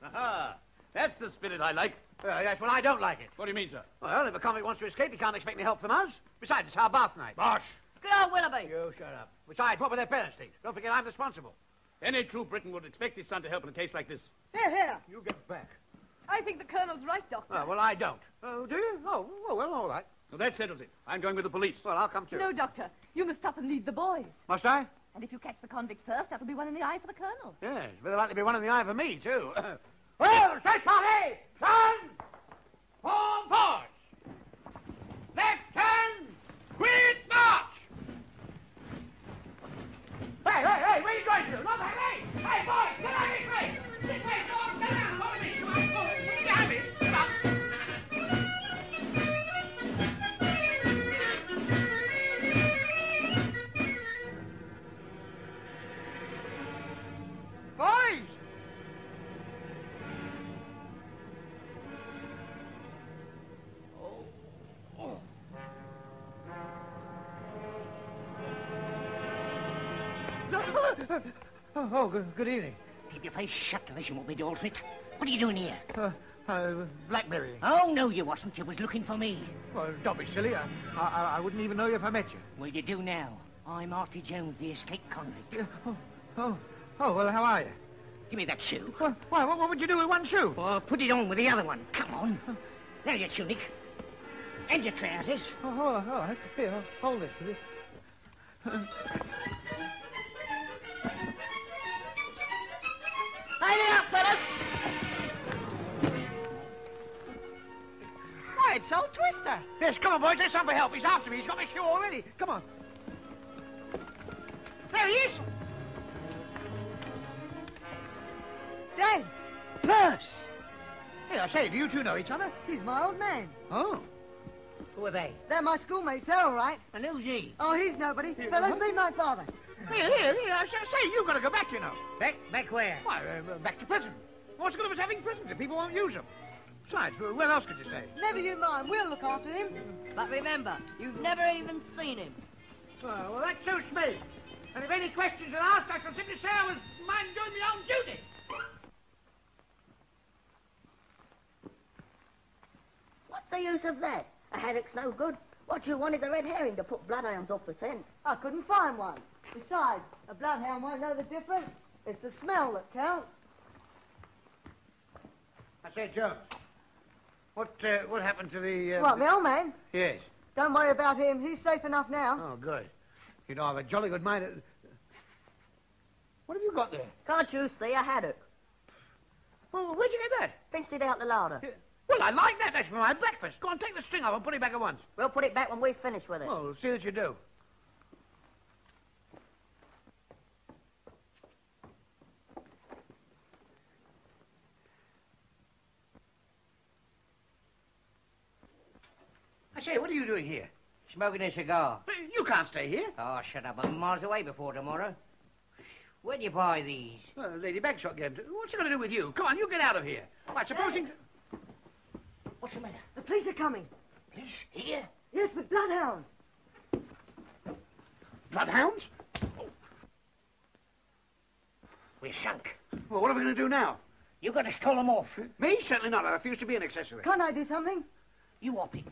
Speaker 6: Aha! That's the spirit I like.
Speaker 4: Yes, well, I don't like it.
Speaker 6: What do you mean, sir?
Speaker 4: Well, if a convict wants to escape, he can't expect any help from us. Besides, it's our bath night.
Speaker 6: March!
Speaker 3: Good old Willoughby.
Speaker 4: You shut up. Besides, what would their parents think? Don't forget I'm responsible.
Speaker 6: Any true Briton would expect his son to help in a case like this.
Speaker 7: Here, here.
Speaker 4: You get back.
Speaker 7: I think the Colonel's right, Doctor.
Speaker 4: Oh, well, I don't. Oh, do you? Oh, well, all right.
Speaker 6: So that settles it. I'm going with the police.
Speaker 4: Well, I'll come too.
Speaker 7: No, Doctor. You must stop and lead the boys.
Speaker 4: Must I?
Speaker 7: And if you catch the convict first, that'll be one in the eye for the Colonel.
Speaker 4: Yes, better likely be one in the eye for me, too. Well, search party! Turn! Form forward! Left turn! Quit march! Hey, where are you going to? Not that way! Hey, boys, get out of this way! This way, go on, get down, follow me! Come on, follow me! Behind me! Come on! Boys! Good evening.
Speaker 2: Keep your face shut unless you want me to alter it. What are you doing here?
Speaker 4: Blackberry.
Speaker 2: Oh, no, you wasn't. You was looking for me.
Speaker 4: Well, don't be silly. I wouldn't even know you if I met you.
Speaker 2: Well, you do now. I'm Artie Jones, the escaped convict.
Speaker 4: Well, how are you?
Speaker 2: Give me that shoe.
Speaker 4: Why, what would you do with one shoe?
Speaker 2: Well, put it on with the other one. Come on. There, your tunic. And your trousers.
Speaker 4: Oh, all right. Here, hold this, will you?
Speaker 2: Hide it up, fellas!
Speaker 4: Why, it's old Twister. Yes, come on, boys. Let's have for help. He's after me. He's got my shoe already. Come on. There he is.
Speaker 7: Dad,
Speaker 2: Purse!
Speaker 4: Hey, I say, do you two know each other?
Speaker 7: he's my old man.
Speaker 4: Oh.
Speaker 2: Who are they?
Speaker 7: They're my schoolmates. They're all right.
Speaker 2: And who's he?
Speaker 7: Oh, he's nobody. Fellas, meet my father.
Speaker 4: Here. I say, you've got to go back, you know.
Speaker 2: Back where?
Speaker 4: Why, back to prison. What's good of us having prisons if people won't use them? Besides, where else could you stay?
Speaker 7: Never you mind. We'll look after him.
Speaker 3: But remember, you've never even seen him.
Speaker 4: Well, that suits me. And if any questions are asked, I shall simply say I was minding doing my own duty.
Speaker 3: What's the use of that? A haddock's no good. What you want is a red herring to put bloodhounds off the scent.
Speaker 7: I couldn't find one. Besides, a bloodhound won't know the difference. It's the smell that counts.
Speaker 4: I say, Jones, what happened to the...
Speaker 7: What, my old man?
Speaker 4: Yes.
Speaker 7: Don't worry about him. He's safe enough now.
Speaker 4: Oh, good. You know, I've a jolly good mind... What have you got there?
Speaker 3: Can't you see a haddock?
Speaker 4: Well, where'd you get that?
Speaker 3: Pinched it out the larder.
Speaker 4: Well, I like that. That's for my breakfast. Go on, take the string off and put it back at once.
Speaker 3: We'll put it back when we've finished with it.
Speaker 4: Well, see that you do. I say, what are you doing here?
Speaker 2: Smoking a cigar.
Speaker 4: You can't stay here.
Speaker 2: Oh, shut up. I'm miles away before tomorrow. Where'd you buy these?
Speaker 4: Well, Lady Bagshot gave them. What's it going to do with you? Come on, you get out of here. Why, supposing...
Speaker 2: What's the matter?
Speaker 7: The police are coming.
Speaker 2: Police? Here?
Speaker 7: Yes, with bloodhounds.
Speaker 4: Bloodhounds?
Speaker 2: We're sunk.
Speaker 4: Well, what are we going to do now?
Speaker 2: You got to stall them off.
Speaker 4: Me? Certainly not. I refuse to be an accessory.
Speaker 7: Can't I do something?
Speaker 2: You op it.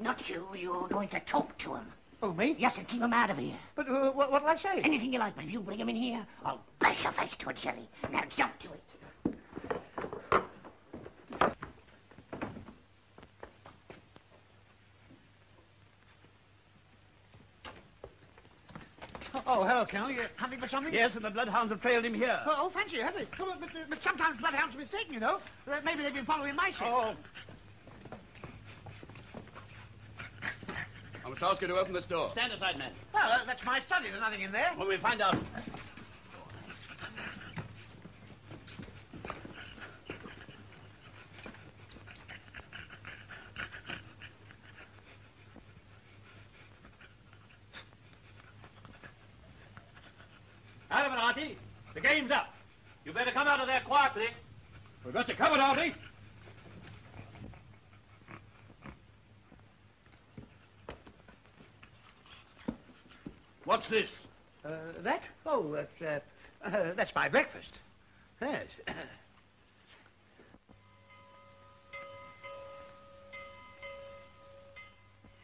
Speaker 2: Not you. You're going to talk to him.
Speaker 4: Oh, me?
Speaker 2: Yes, and keep him out of here.
Speaker 4: But what'll I say?
Speaker 2: Anything you like, but if you bring him in here, I'll bash your face to it, Shelley. Now jump to it.
Speaker 4: Oh, hello, Colonel. You hunting for something?
Speaker 6: Yes, and the bloodhounds have trailed him here.
Speaker 4: Oh, fancy, have they? Oh, but sometimes bloodhounds are mistaken, you know. Maybe they've been following my scent.
Speaker 6: Oh. I must ask you to open this door.
Speaker 12: Stand aside, man.
Speaker 4: Well, that's my study. There's nothing in there.
Speaker 6: Well, we'll find out.
Speaker 12: Out of it, Auntie. The game's up. You better come out of there quietly. We've got you covered, Auntie.
Speaker 6: What's this?
Speaker 4: That? Oh, that's my breakfast. Yes.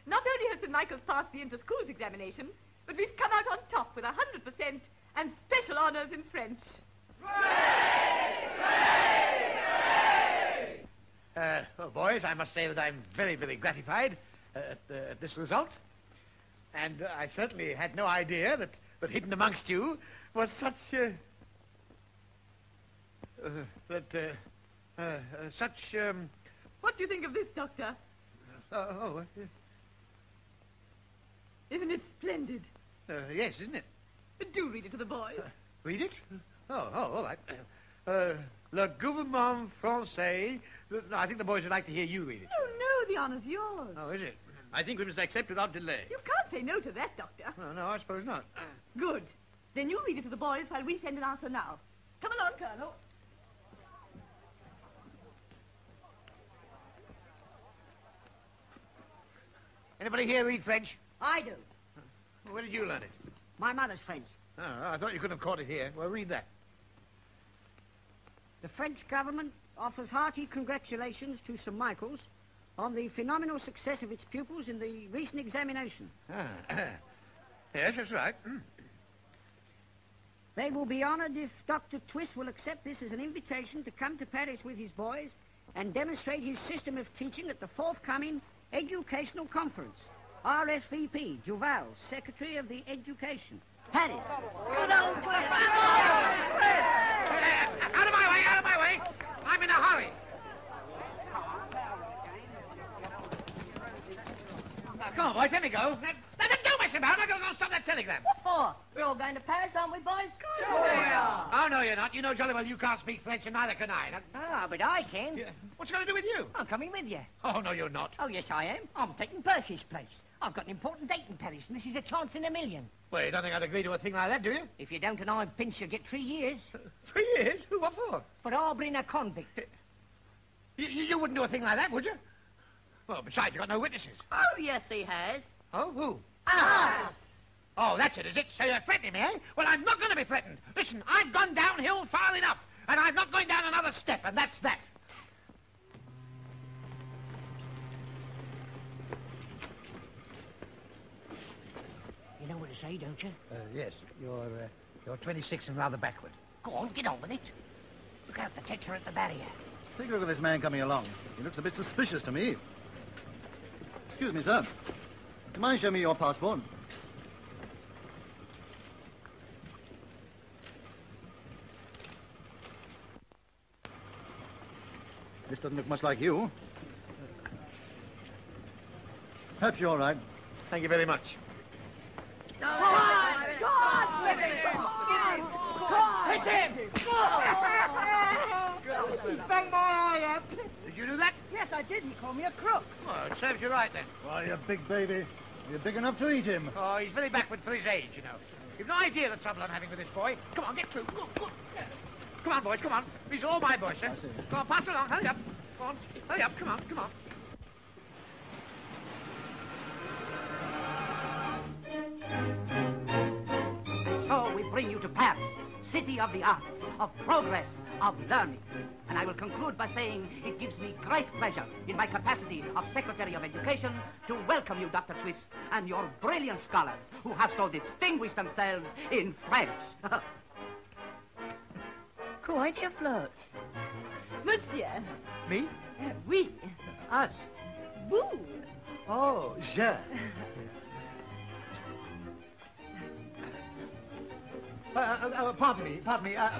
Speaker 7: Not only has St. Michael's passed the inter-schools examination, but we've come out on top with 100% and special honours in French.
Speaker 4: Well, boys, I must say that I'm very, very gratified at this result. And I certainly had no idea that hidden amongst you was such
Speaker 7: What do you think of this, Doctor? Isn't it splendid?
Speaker 4: Yes, isn't it?
Speaker 7: Do read it to the boys.
Speaker 4: Read it? Oh, all right. Le gouvernement français. I think the boys would like to hear you read it.
Speaker 7: No, the honour's yours.
Speaker 4: Oh, is it?
Speaker 6: I think we must accept without delay.
Speaker 7: You can't say no to that, Doctor.
Speaker 4: No, I suppose not.
Speaker 7: Good. Then you read it to the boys while we send an answer now. Come along, Colonel.
Speaker 4: Anybody here read French?
Speaker 2: I do.
Speaker 4: Well, where did you learn it?
Speaker 2: My mother's French.
Speaker 4: Oh, I thought you couldn't have caught it here. Well, read that.
Speaker 2: The French government offers hearty congratulations to St. Michael's on the phenomenal success of its pupils in the recent examination.
Speaker 4: Yes, that's right.
Speaker 2: They will be honoured if Dr. Twist will accept this as an invitation to come to Paris with his boys and demonstrate his system of teaching at the forthcoming Educational Conference. RSVP, Duval, Secretary of the Education. Paris.
Speaker 3: Good old Twist.
Speaker 4: Out of my way, out of my way. I'm in a hurry. Come on, boys, let me go. Don't mess about. I'm going to stop that telegram.
Speaker 3: What for? We're all going to Paris, aren't we, boys?
Speaker 4: Sure we are. Oh, no, you're not. You know jolly well you can't speak French, and neither can I.
Speaker 2: But I can.
Speaker 4: Yeah. What's it going to do with you?
Speaker 2: I'm coming with you.
Speaker 4: Oh, no, you're not.
Speaker 2: Oh, yes, I am. I'm taking Percy's place. I've got an important date in Paris, and this is a chance in a million.
Speaker 4: Well, you don't think I'd agree to a thing like that, do you?
Speaker 2: If you don't and I pinch, you'll get 3 years.
Speaker 4: 3 years? What for?
Speaker 2: For harbouring a convict.
Speaker 4: You wouldn't do a thing like that, would you? Well, besides, you've got no witnesses.
Speaker 3: Oh, yes, he has.
Speaker 4: Oh, who?
Speaker 3: Us.
Speaker 4: Oh, that's it, is it? So you're threatening me, eh? Well, I'm not going to be threatened. Listen, I've gone downhill far enough, and I'm not going down another step, and that's that.
Speaker 2: You know what to say, don't you?
Speaker 4: Yes. You're 26 and rather backward.
Speaker 2: Go on, get on with it. Look out, the Texts are at the barrier.
Speaker 5: Take a look at this man coming along. He looks a bit suspicious to me. Excuse me, sir. Do you mind showing me your passport? This doesn't look much like you. Perhaps you're all right.
Speaker 4: Thank you very much.
Speaker 2: Hit him! Bang my eye up.
Speaker 4: Did you do that?
Speaker 2: Yes, I did. He called me a crook.
Speaker 4: Well, it serves you right, then.
Speaker 5: Why, you big baby. You're big enough to eat him.
Speaker 4: Oh, he's very backward for his age, you know. You've no idea the trouble I'm having with this boy. Come on, get through. Go. Come on, boys, come on. These are all my boys, sir. Go on, pass along. Hurry up. Go on. Hurry up. Come on.
Speaker 2: So we bring you to Paris, city of the arts, of progress, of learning. And I will conclude by saying it gives me great pleasure in my capacity of Secretary of Education to welcome you, Dr. Twist, and your brilliant scholars who have so distinguished themselves in French.
Speaker 3: Quite a flirt.
Speaker 7: Monsieur.
Speaker 4: Me?
Speaker 7: Oui.
Speaker 4: Us.
Speaker 7: Vous.
Speaker 4: Oh, je. Pardon me.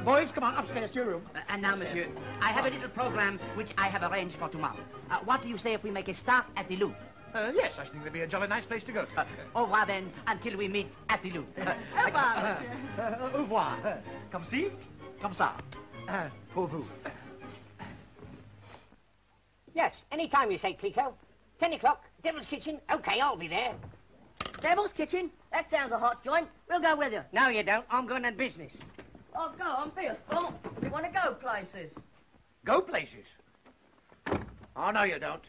Speaker 4: Boys, come on, upstairs to your room.
Speaker 2: And now, monsieur, I have a little program which I have arranged for tomorrow. What do you say if we make a start at the Louvre?
Speaker 4: Yes, I think that'd be a jolly nice place to go to.
Speaker 2: Au revoir, then, until we meet at the Louvre.
Speaker 7: Au revoir, monsieur.
Speaker 4: Au revoir. Comme ci, comme ça. Pour vous.
Speaker 2: Yes, any time you say, Clicquot. 10 o'clock, Devil's Kitchen. Okay, I'll be there.
Speaker 3: Devil's Kitchen? That sounds a hot joint. We'll go with you.
Speaker 2: No, you don't. I'm going on business.
Speaker 3: Oh, go on, be a sport. We want to go places.
Speaker 4: Go places? Oh, no, you don't.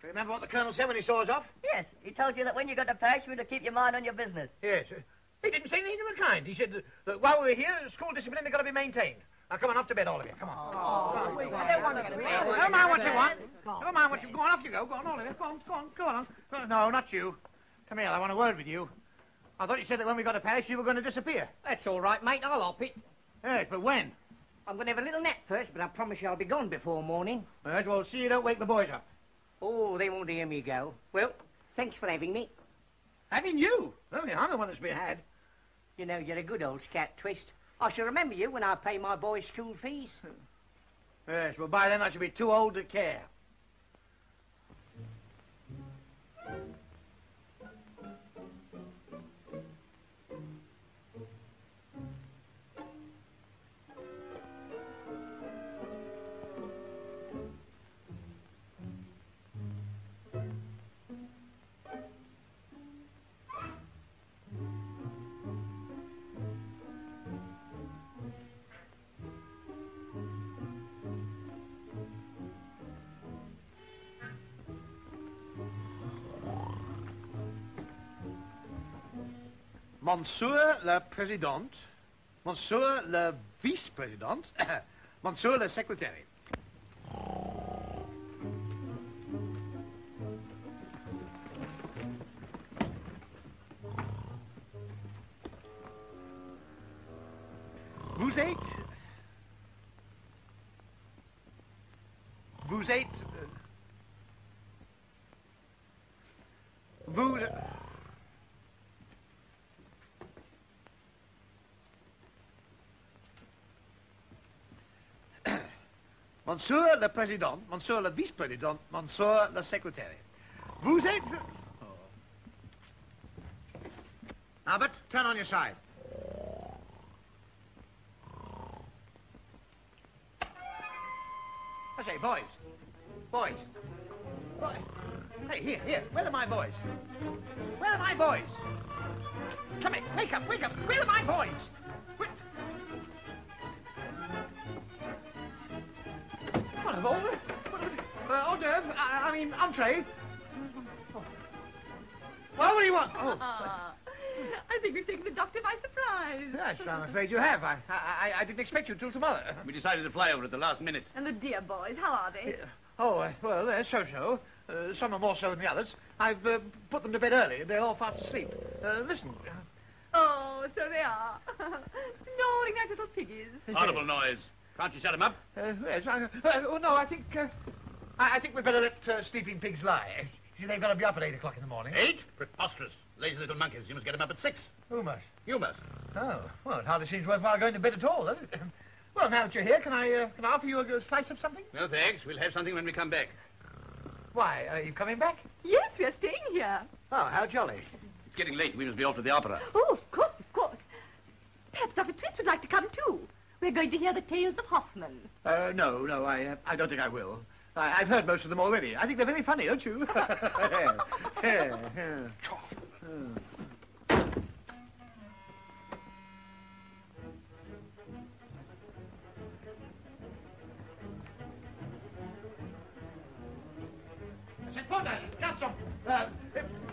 Speaker 4: Remember what the Colonel said when he saw us off?
Speaker 3: Yes, he told you that when you got to Paris, you were to keep your mind on your business.
Speaker 4: Yes. He didn't say anything of the kind. He said that while we were here, school discipline had got to be maintained. Now, come on, off to bed, all of you. Come on.
Speaker 7: I don't want to get
Speaker 4: Never mind what you want. Never mind what you... Go on, off you go. Go on, all of you. Go on. No, not you. Come here, I want a word with you. I thought you said that when we got to Paris, you were going to disappear.
Speaker 2: That's all right, mate. I'll hop it.
Speaker 4: Yes, but when?
Speaker 2: I'm going to have a little nap first, but I promise you I'll be gone before morning.
Speaker 4: Yes, well, see you don't wake the boys up.
Speaker 2: Oh, they won't hear me go. Well, thanks for having me.
Speaker 4: Having you? Well, I'm the one that's been had.
Speaker 2: You know, you're a good old scat, Twist. I shall remember you when I pay my boys' school fees.
Speaker 4: Yes, well, by then I shall be too old to care. Monsieur le Président, Monsieur le Vice-Président, Monsieur le Secretary. Vous êtes... Monsieur le Président, Monsieur le Vice-Président, Monsieur le Secretary. Vous êtes... Albert, turn on your side. I say, boys. Hey, here. Where are my boys? Come here, wake up. Where are my boys? What of all the... hors d'oeuvre, I mean, entree. Oh. Well, what do you want? Oh.
Speaker 7: I think we've taken the doctor by surprise.
Speaker 4: Yes, I'm afraid you have. I didn't expect you till tomorrow.
Speaker 6: We decided to fly over at the last minute.
Speaker 7: And the dear boys, how are they?
Speaker 4: Well, they're so-so. Some are more so than the others. I've put them to bed early. They're all fast asleep. Listen.
Speaker 7: Oh, so they are. Snoring like little piggies.
Speaker 6: Horrible noise. Can't you shut them up?
Speaker 4: Yes, no, I think we'd better let sleeping pigs lie. They've got to be up at 8 o'clock in the morning.
Speaker 6: 8? Preposterous. Lazy little monkeys. You must get them up at 6.
Speaker 4: Who must?
Speaker 6: You must.
Speaker 4: Oh, well, it hardly seems worthwhile going to bed at all, does it? Well, now that you're here, can I offer you a slice of something?
Speaker 6: No, thanks. We'll have something when we come back.
Speaker 4: Why, are you coming back?
Speaker 7: Yes, we're staying here.
Speaker 4: Oh, how jolly.
Speaker 6: It's getting late. We must be off to the opera.
Speaker 7: Oh, of course. Perhaps Dr. Twist would like to come, too. We're going to hear the tales of Hoffman.
Speaker 4: No, I don't think I will. I've heard most of them already. I think they're very funny, don't you? Garçon,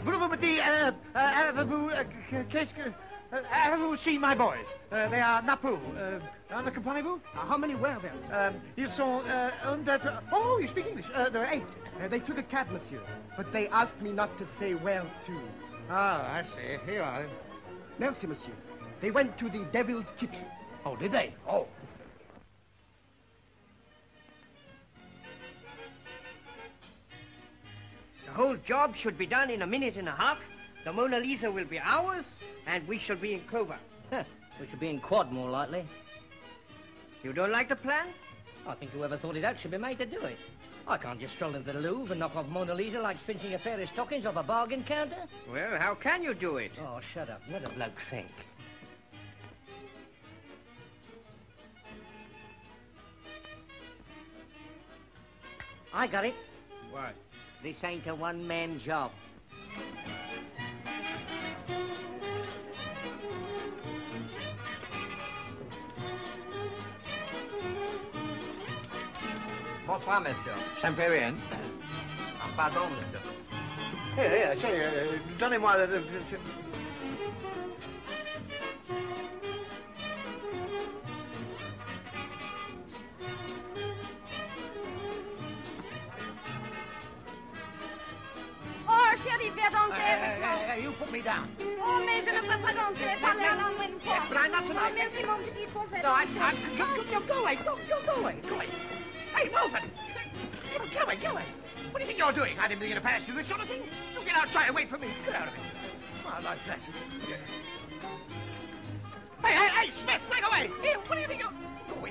Speaker 4: voulez-vous me dire, avez-vous, qu'est-ce que... Have you seen my boys? They are Napu. Ne comprenez-vous?
Speaker 14: How many were there?
Speaker 4: Ils sont oh, you speak English. There are 8.
Speaker 14: They took a cab, monsieur, but they asked me not to say where to.
Speaker 4: Ah, I see. Here you are.
Speaker 14: Merci, monsieur. They went to the Devil's Kitchen.
Speaker 4: Oh, did they? Oh.
Speaker 1: The whole job should be done in a minute and a half. The Mona Lisa will be ours, and we shall be in Clover.
Speaker 10: We should be in quad, more likely.
Speaker 1: You don't like the plan?
Speaker 10: I think whoever thought it out should be made to do it. I can't just stroll into the Louvre and knock off Mona Lisa like pinching a pair of stockings off a bargain counter.
Speaker 1: Well, how can you do it?
Speaker 10: Oh, shut up. Let a bloke think. I got it.
Speaker 1: What?
Speaker 10: This ain't a one-man job.
Speaker 15: Bonsoir, monsieur.
Speaker 4: Sempre bien.
Speaker 15: Ah, pardon, monsieur.
Speaker 4: Here, say, donnez-moi...
Speaker 7: Oh, chérie, viens danser.
Speaker 4: You put me down.
Speaker 7: Oh, mais je ne peux pas danser. Parlez à la même fois.
Speaker 4: But I'm not tonight.
Speaker 7: Oh, merci, mon petit français.
Speaker 4: No, go away. Go away. Hey, Wilson. Get away. What do you think you're doing? I didn't think you'd pass you this sort of thing. You get outside and wait for me. Get out of here. Oh, like that. Hey, Smith, break away. Here, what do you think you're...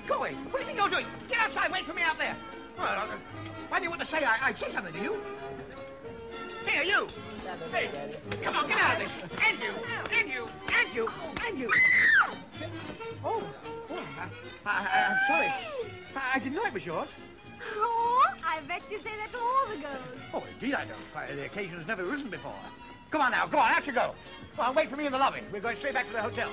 Speaker 4: Go away. What do you think you're doing? Get outside, wait for me out there. Well, why do you want to say I'd say something to you? Here, you. Hey, come on, get out of this. And you. Oh, I'm sorry. I didn't know it was yours.
Speaker 7: Oh, I bet you say that to all the girls.
Speaker 4: Oh, indeed I don't. The occasion has never arisen before. Come on now, out you go. Well, wait for me in the lobby. We're going straight back to the hotel.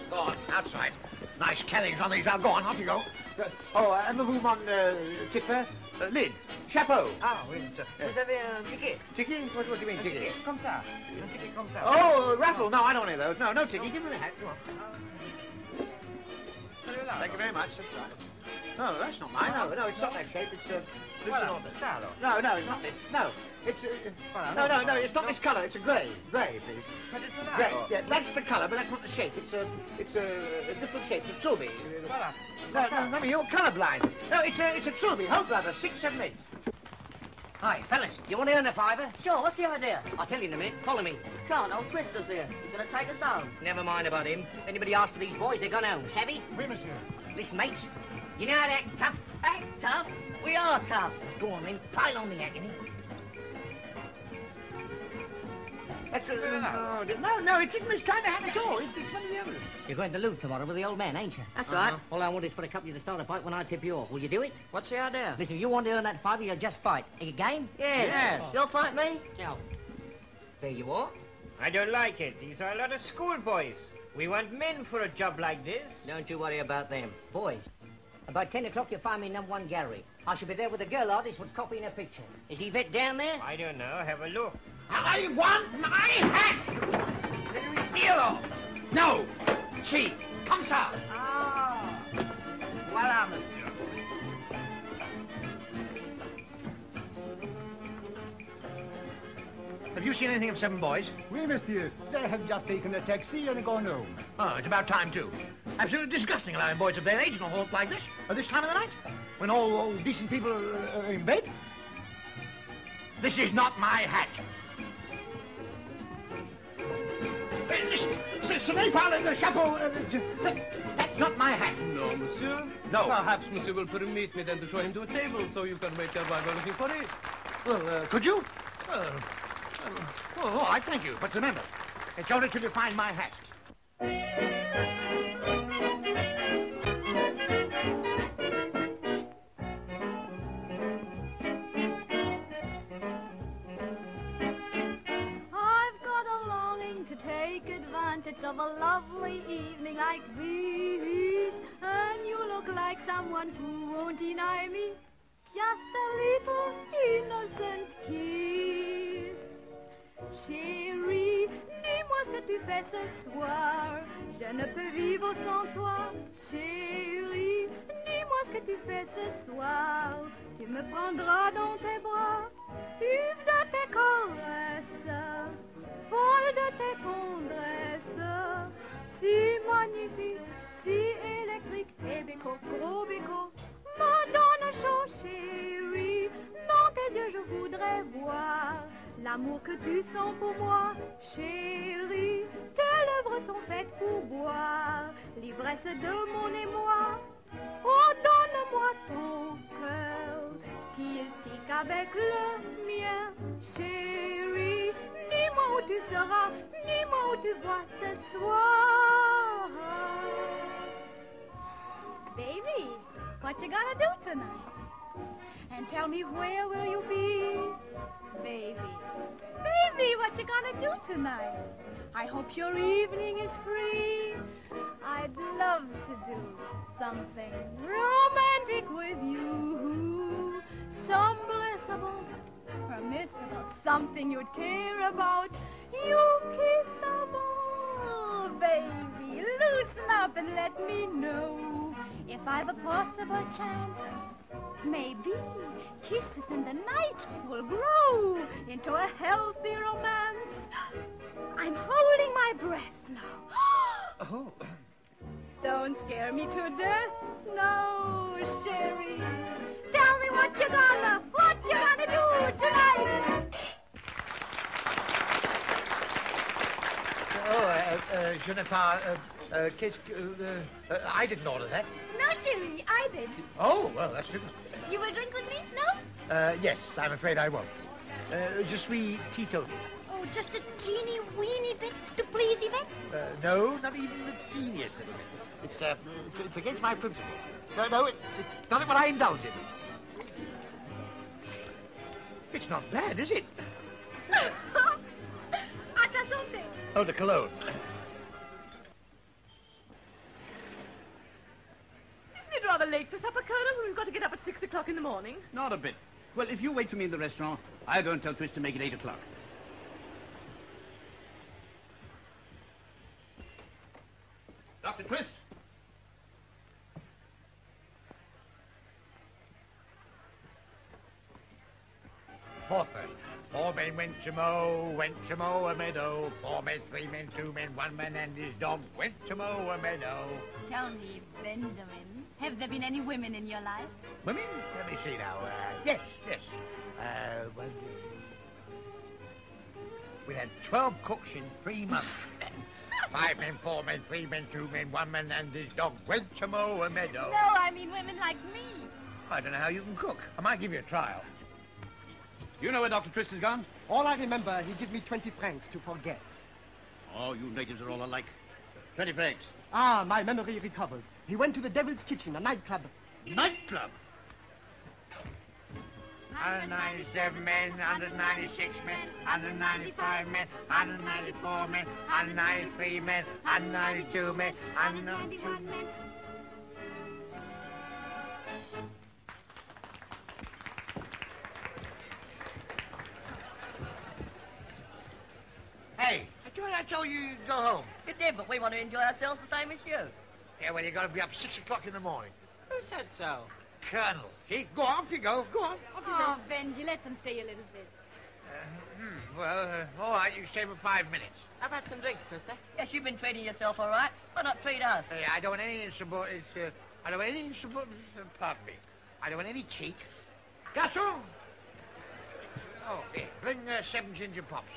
Speaker 4: Go on, outside. Nice carriage on these. Now, go on, off you go. Un mouvement tipper, lid, chapeau.
Speaker 10: Ah, oui, monsieur. Vous avez un ticket?
Speaker 4: Ticket? What do you mean, ticket?
Speaker 10: Comme ça. Un ticket comme ça.
Speaker 4: Oh, raffle. No, I don't need those. No ticket. Give me the hat. Come on. Thank you very much. That's right. No, that's not mine. No, it's not that shape. It's No, it's not this. No, it's no, it's not this colour. It's a grey. Grey, please. Grey. Yeah, that's the colour, but that's not the shape. It's a different shape. It's a Truby. No, you're colourblind. No, it's a Truby. Whole brother, 6, 7, 8.
Speaker 10: Hi, fellas. You want to earn a fiver?
Speaker 3: Sure, what's the idea?
Speaker 10: I'll tell you in a minute. Follow me.
Speaker 3: Can't, old Twister's here. He's going to take us home.
Speaker 10: Never mind about him. Anybody asks for these boys, they're gone home. Savvy?
Speaker 14: Oui, monsieur.
Speaker 10: Listen, mates. You know how to act tough?
Speaker 3: Act tough? We are tough.
Speaker 10: Go on, then. Pile on the agony.
Speaker 4: That's no, it isn't this kind of hat at all. It's one of the others.
Speaker 10: You're going to Louvre tomorrow with the old man, ain't you?
Speaker 3: That's right.
Speaker 10: All I want is for a couple of you to start a fight when I tip you off. Will you do it?
Speaker 3: What's the idea?
Speaker 10: Listen, if you want to earn that fiver, you'll just fight. Are you game?
Speaker 3: Yes. You'll fight me?
Speaker 10: Yeah. There you are.
Speaker 1: I don't like it. These are a lot of schoolboys. We want men for a job like this.
Speaker 10: Don't you worry about them. Boys, about 10 o'clock you'll find me in number 1 gallery. I shall be there with a girl artist who's copying a picture. Is Yvette down there?
Speaker 1: I don't know. Have a look.
Speaker 4: I want my hat! Zero! No! Si! Comme ça!
Speaker 10: Ah! Voilà, monsieur.
Speaker 4: Have you seen anything of 7 boys?
Speaker 9: Oui, monsieur. They have just taken a taxi and gone home.
Speaker 4: Oh, it's about time, too. Absolutely disgusting allowing boys of their age in a haunt like this, at this time of the night, when all decent people are in bed. This is not my hat. Ce n'est pas le chapeau. That's not my hat.
Speaker 15: No, monsieur.
Speaker 4: No.
Speaker 15: Perhaps monsieur will permit me then to show him to a table so you can wait there while we're looking for it.
Speaker 4: Well, could you? All right, thank you. But remember, it's only till you find my hat.
Speaker 7: Of a lovely evening like this, and you look like someone who won't deny me just a little innocent kiss.
Speaker 16: Chérie, dis-moi ce que tu fais ce soir. Je ne peux vivre sans toi. Chérie, dis-moi ce que tu fais ce soir. Tu me prendras dans tes bras, vive de tes caresses, folle de tes tendresses, si magnifique, si électrique, et béco, gros béco, me donne chaud, chérie. Dans tes yeux je voudrais voir l'amour que tu sens pour moi, chérie. Tes lèvres sont faites pour boire l'ivresse de mon émoi. Oh, donne-moi ton cœur, qu'il tique avec le mien, chérie. Dis-moi où tu seras, dis-moi où tu vois ce soir. Baby, what you gonna do tonight? And tell me where will you be? Baby, what you gonna do tonight? I hope your evening is free. I'd love to do something romantic with you. Some blissable, permissible, something you'd care about. You kissable, baby, loosen up and let me know if I've a possible chance. Maybe kisses in the night will grow into a healthy romance. I'm holding my breath now.
Speaker 4: Oh.
Speaker 16: Don't scare me to death, no, chérie. Tell me what you gonna do tonight.
Speaker 4: Je n'ai pas... qu'est-ce que... I didn't order that.
Speaker 16: No, chérie, I did.
Speaker 4: Oh, well, that's different.
Speaker 16: You will drink with me, no?
Speaker 4: Yes, I'm afraid I won't. Je suis teetotal.
Speaker 16: Oh, just a teeny-weeny bit to please Yvette?
Speaker 4: No, not even the teeniest little bit. It's against my principles. No, it's not what I indulge in. It's not bad, is it?
Speaker 16: Hasta something.
Speaker 4: Oh, the cologne.
Speaker 7: Isn't it rather late for supper, Colonel? We've got to get up at 6 o'clock in the morning.
Speaker 6: Not a bit. Well, if you wait for me in the restaurant, I'll go and tell Twist to make it 8 o'clock. Dr. Twist?
Speaker 4: Fourth verse. 4 men went to mow a meadow. 4 men, 3 men, 2 men, 1 man and his dog went to mow a meadow.
Speaker 16: Tell me, Benjamin, have there been any women in your life?
Speaker 4: Women? Let me see now. Yes. We had 12 cooks in 3 months. 5 men, 4 men, 3 men, 2 men, 1 man and his dog went to mow a meadow.
Speaker 16: No, I mean women like me.
Speaker 4: I don't know how you can cook. I might give you a trial.
Speaker 6: You know where Dr. Twist has gone?
Speaker 14: All I remember, he gave me 20 francs to forget.
Speaker 6: Oh, you natives are all alike. 20 francs.
Speaker 14: Ah, my memory recovers. He went to the Devil's Kitchen, a nightclub.
Speaker 6: Nightclub?
Speaker 4: 197 men, 196 men, 195 men, 194 men, 193 men, 192 men, 191 men. Hey, I told you to go home.
Speaker 3: You did, but we want to enjoy ourselves the same as you.
Speaker 4: Yeah, well, you got to be up 6 o'clock in the morning.
Speaker 3: Who said so?
Speaker 4: Colonel. Go on, off you go. Go on. Off you
Speaker 16: Oh,
Speaker 4: go.
Speaker 16: Benji, let them stay a little bit.
Speaker 4: All right, you stay for 5 minutes.
Speaker 3: I've had some drinks, Twister. Yes, you've been treating yourself all right. Why not treat us?
Speaker 4: Hey, I don't want any insubordinate. I don't want any insubordinate. Pardon me. I don't want any cheek. Garçon! Oh, here. Bring 7 ginger pops.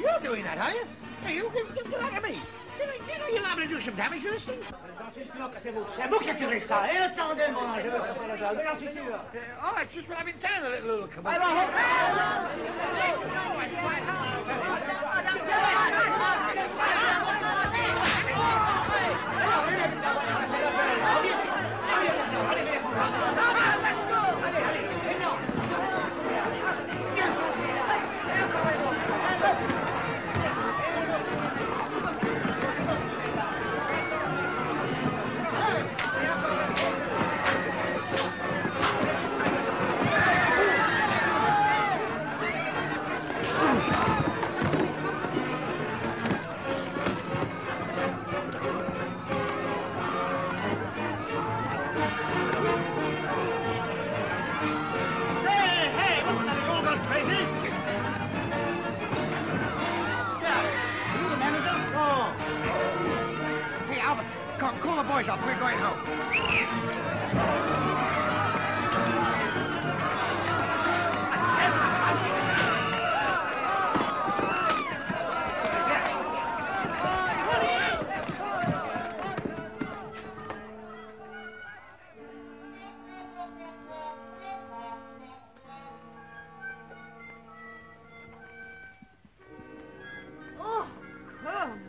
Speaker 4: you're doing that, are you? Hey, you get out of me. You know you're liable to do some damage to this thing.
Speaker 8: C'est vous qui êtes ça, et attendez-moi, je veux faire le job, j'en suis sûr.
Speaker 4: Oh, that's just what I've been telling the little
Speaker 8: I
Speaker 4: cabal. Call the boys up. We're going home.
Speaker 7: Oh, come.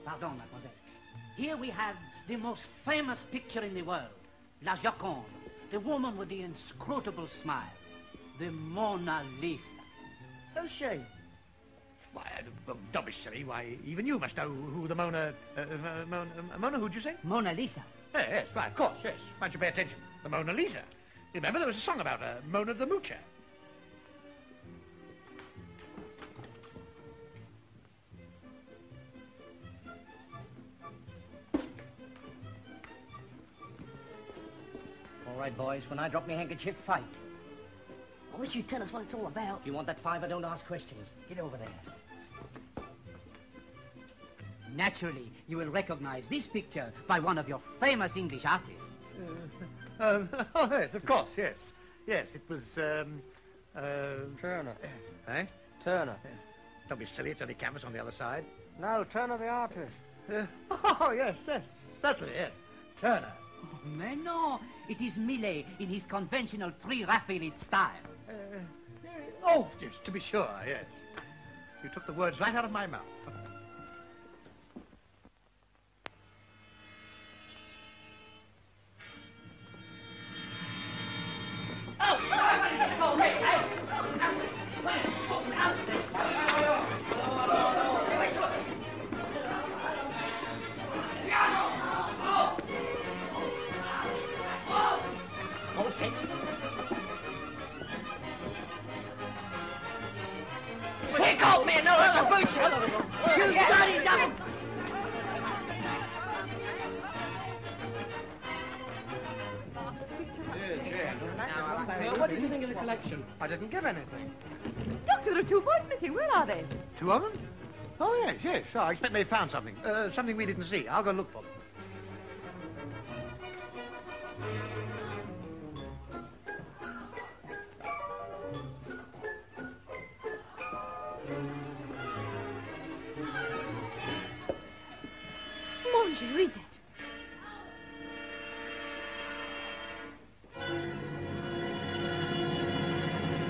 Speaker 2: Pardon, mademoiselle. Here we have the most famous picture in the world, La Joconde, the woman with the inscrutable smile, the Mona Lisa.
Speaker 4: Who's she? Why, don't be silly. Why, even you must know who the Mona... Mona, who'd you say?
Speaker 2: Mona Lisa.
Speaker 4: Yes, right, of course, yes. Why don't you pay attention? The Mona Lisa. You remember there was a song about her, Mona the Moocher.
Speaker 10: All right, boys, when I drop my handkerchief, fight.
Speaker 2: I wish you'd tell us what it's all about.
Speaker 10: If you want that $5, don't ask questions. Get over there.
Speaker 2: Naturally, you will recognize this picture by one of your famous English artists.
Speaker 4: Oh, yes, of course, yes. Yes, it was,
Speaker 14: Turner.
Speaker 4: Eh?
Speaker 14: Turner.
Speaker 4: Don't be silly, it's only canvas on the other side.
Speaker 14: No, Turner the artist.
Speaker 4: Oh, yes, certainly, yes. Turner.
Speaker 2: Oh, mais no, it is Millet in his conventional pre-Raphaelite style.
Speaker 4: Oh, yes, to be sure, yes. You took the words right out of my mouth.
Speaker 3: He called me another caboose. You dirty devil.
Speaker 14: What did you think of the collection? I didn't give anything.
Speaker 7: Doctor, there are 2 boys missing. Where are they?
Speaker 4: 2 of them? Oh, yes. Oh, I expect they found something. Something we didn't see. I'll go look for them.
Speaker 7: Mon Dieu, read that.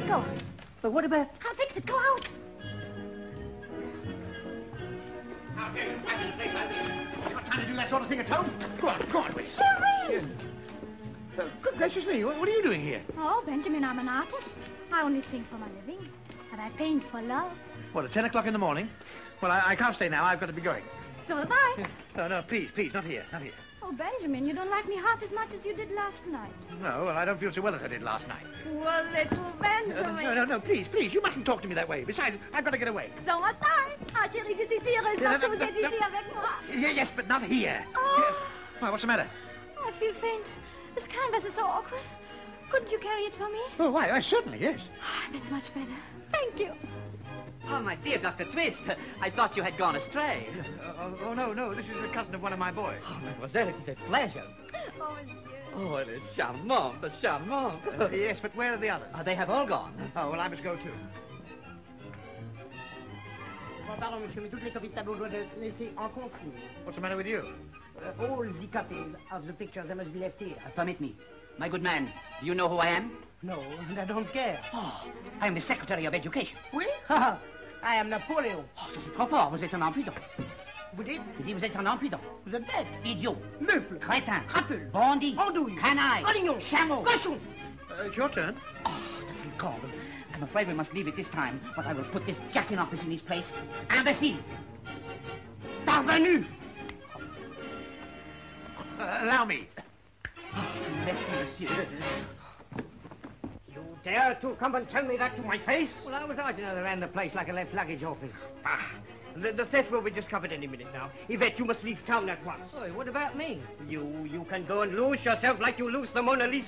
Speaker 7: Go on. But what about... I'll fix it. Go out.
Speaker 4: How dare you? Back in the place I live. You've got time to do that sort of thing at home? Go on, Grace.
Speaker 7: Sherry!
Speaker 4: Good gracious me, what are you doing here?
Speaker 16: Oh, Benjamin, I'm an artist. I only sing for my living. But I paint for love.
Speaker 4: What, at 10 o'clock in the morning? Well, I can't stay now. I've got to be going.
Speaker 16: So have I.
Speaker 4: No, please, not here, not here.
Speaker 16: Oh, Benjamin, you don't like me half as much as you did last night.
Speaker 4: No, well, I don't feel so well as I did last night.
Speaker 16: Well, little Benjamin.
Speaker 4: No, please, you mustn't talk to me that way. Besides, I've got to get away.
Speaker 16: So must I. Ah, chérie, je suis si heureuse parce que vous êtes ici avec moi.
Speaker 4: Yes, but not here.
Speaker 16: Oh.
Speaker 4: Well, what's the matter?
Speaker 16: Oh, I feel faint. This canvas is so awkward. Couldn't you carry it for me?
Speaker 4: Oh, why? Certainly, yes.
Speaker 16: Ah, that's much better. Thank you.
Speaker 8: Oh, my dear Dr. Twist, I thought you had gone astray.
Speaker 4: No, this is a cousin of one of my boys.
Speaker 8: Oh, mademoiselle, it is a pleasure.
Speaker 16: Oh, monsieur.
Speaker 8: Oh, elle est charmante, charmante.
Speaker 4: Yes, but where are the others?
Speaker 8: They have all gone.
Speaker 4: Oh, well, I must go too.
Speaker 10: Pardon, monsieur, mais toutes les copies de tableaux doivent être laissées en consigne.
Speaker 4: What's the matter with you?
Speaker 10: All the copies of the pictures, they must be left here.
Speaker 8: Permit me. My good man, do you know who I am?
Speaker 10: No, and I don't care.
Speaker 8: Oh, I am the Secretary of Education.
Speaker 10: Oui? I am Napoléon.
Speaker 8: Oh, ça c'est trop fort, vous êtes un impudent.
Speaker 10: Vous dites?
Speaker 8: Je dis, vous êtes un impudent.
Speaker 10: Vous êtes bête.
Speaker 8: Idiot.
Speaker 10: Mufle.
Speaker 8: Crétin.
Speaker 10: Crapule.
Speaker 8: Bandit.
Speaker 10: Andouille.
Speaker 8: Canaille.
Speaker 10: Collignon.
Speaker 8: Chameau.
Speaker 10: Cochon.
Speaker 4: It's your turn.
Speaker 8: Oh, that's incredible. I'm afraid we must leave it this time, but I will put this jack in office in his place. Imbecile. Parvenu.
Speaker 4: Allow me.
Speaker 8: Oh, merci, monsieur.
Speaker 10: You dare to come and tell me that to my face?
Speaker 2: Well, how was I to know they ran the place like a left luggage office?
Speaker 1: The theft will be discovered any minute now. Yvette, you must leave town at once.
Speaker 2: Oh, what about me?
Speaker 1: You can go and lose yourself like you lose the Mona Lisa.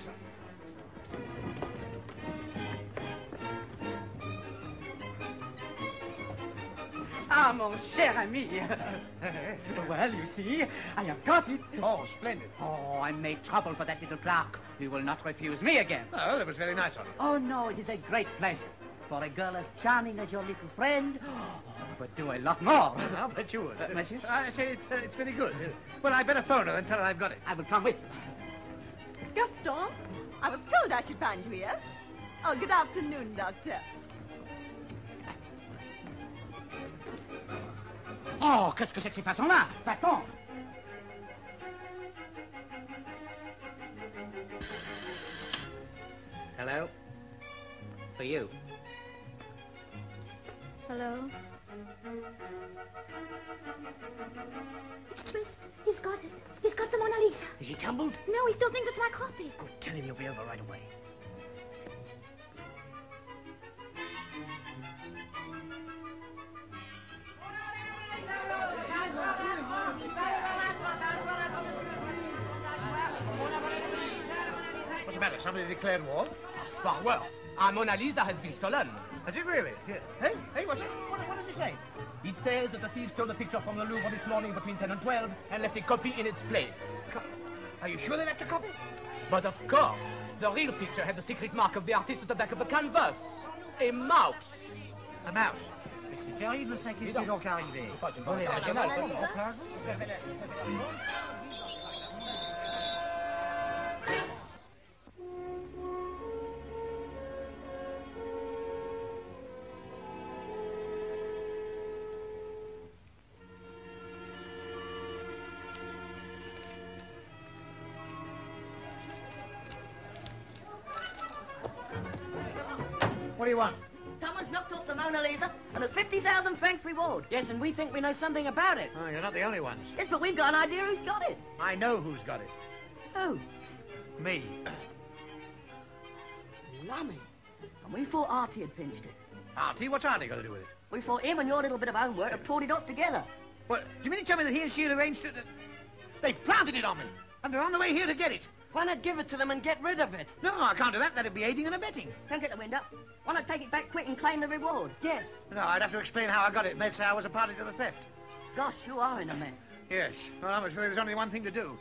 Speaker 8: Ah, mon cher ami. Well, you see, I have got it.
Speaker 4: Oh, splendid.
Speaker 8: Oh, I made trouble for that little clerk. He will not refuse me again.
Speaker 4: Oh, that was very nice of you.
Speaker 8: Oh, no, it is a great pleasure. For a girl as charming as your little friend, oh, but do a lot more.
Speaker 4: I'll bet you would.
Speaker 8: Monsieur?
Speaker 4: I say it's very good. Well, I'd better phone her and tell her I've got it.
Speaker 8: I will come with you.
Speaker 7: Gaston, I was told I should find you here. Oh, good afternoon, Doctor.
Speaker 8: Oh, qu'est-ce que c'est que ces façons-là? Va-t'en! Hello? For you.
Speaker 16: Hello? It's Twist. He's got it. He's got the Mona Lisa.
Speaker 10: Is he tumbled?
Speaker 16: No, he still thinks it's my copy.
Speaker 10: Good. Tell him you'll be over right away.
Speaker 4: What's the matter? Somebody declared war?
Speaker 14: Far worse. Our Mona Lisa has been stolen.
Speaker 4: Has it really? Yeah. Hey, what's it? What does it say?
Speaker 14: It says that the thief stole the picture from the Louvre this morning between 10 and 12 and left a copy in its place.
Speaker 4: Are you sure they left a copy?
Speaker 14: But of course, the real picture had the secret mark of the artist at the back of the canvas. A mouse.
Speaker 4: A mouse. C'est terrible, ça, qu'est-ce qui est donc arrivé? On est national, What do you want?
Speaker 3: Someone's knocked off the Mona Lisa, and there's 50,000 francs reward.
Speaker 2: Yes, and we think we know something about it.
Speaker 4: Oh, you're not the only ones.
Speaker 3: Yes, but we've got an idea who's got it.
Speaker 4: I know who's got it.
Speaker 3: Who?
Speaker 4: Me.
Speaker 3: Lummy. And we thought Artie had pinched it.
Speaker 4: Artie? What's Artie got to do with it?
Speaker 3: We thought him and your little bit of homework had pulled it off together.
Speaker 4: What? Do you mean to tell me that he and she had arranged it? They planted it on me, and they're on the way here to get it.
Speaker 2: Why not give it to them and get rid of it?
Speaker 4: No, I can't do that. That'd be aiding and abetting.
Speaker 3: Don't get the wind up. Why not take it back quick and claim the reward?
Speaker 2: Yes.
Speaker 4: No, I'd have to explain how I got it, and they'd say I was a party to the theft.
Speaker 3: Gosh, you are in a mess.
Speaker 4: Yes. Well, I'm afraid there's only one thing to do.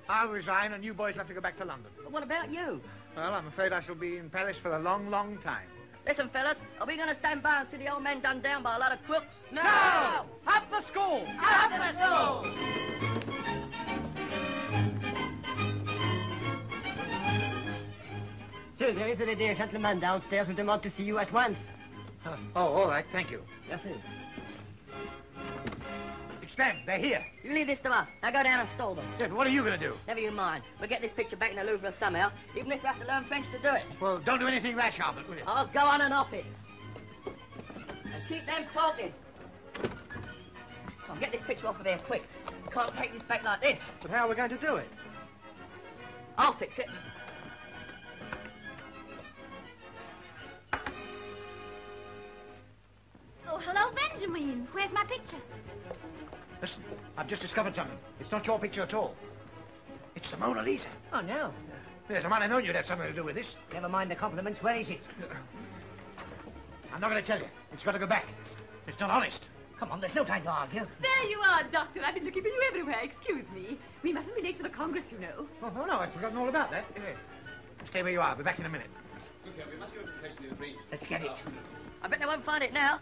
Speaker 4: I'll resign, and you boys have to go back to London.
Speaker 3: But what about you?
Speaker 4: Well, I'm afraid I shall be in Paris for a long, long time.
Speaker 3: Listen, fellas, are we going to stand by and see the old man done down by a lot of crooks?
Speaker 2: No!
Speaker 4: Up the school!
Speaker 3: Up the school!
Speaker 10: Sir, there is a gentleman downstairs who demands to see you at once.
Speaker 4: Oh, all right. Thank you.
Speaker 10: Yes, sir.
Speaker 4: It's them. They're here.
Speaker 3: You leave this to us. Now go down and stall them.
Speaker 4: Yes, but what are you going to do?
Speaker 3: Never you mind. We'll get this picture back in the Louvre somehow, even if we have to learn French to do it.
Speaker 4: Well, don't do anything rash, Albert, will you?
Speaker 3: I'll go on and off it. And keep them talking. I'll get this picture off of here quick. Can't take this back like this.
Speaker 4: But how are we going to do it?
Speaker 3: I'll fix it.
Speaker 16: Oh, hello, Benjamin. Where's my picture?
Speaker 4: Listen, I've just discovered something. It's not your picture at all. It's the Mona Lisa.
Speaker 10: Oh, no.
Speaker 4: Yes, I might have known you'd have something to do with this.
Speaker 10: Never mind the compliments. Where is it?
Speaker 4: I'm not going to tell you. It's got to go back. It's not honest.
Speaker 10: Come on, there's no time to argue.
Speaker 7: There you are, Doctor. I've been looking for you everywhere. Excuse me. We mustn't be late for the Congress, you know.
Speaker 4: Oh, no, I'd forgotten all about that. Stay where you are. I'll be back in a minute.
Speaker 12: Look here, we must go to the place we agreed.
Speaker 4: Let's get it.
Speaker 3: I bet they won't find it now.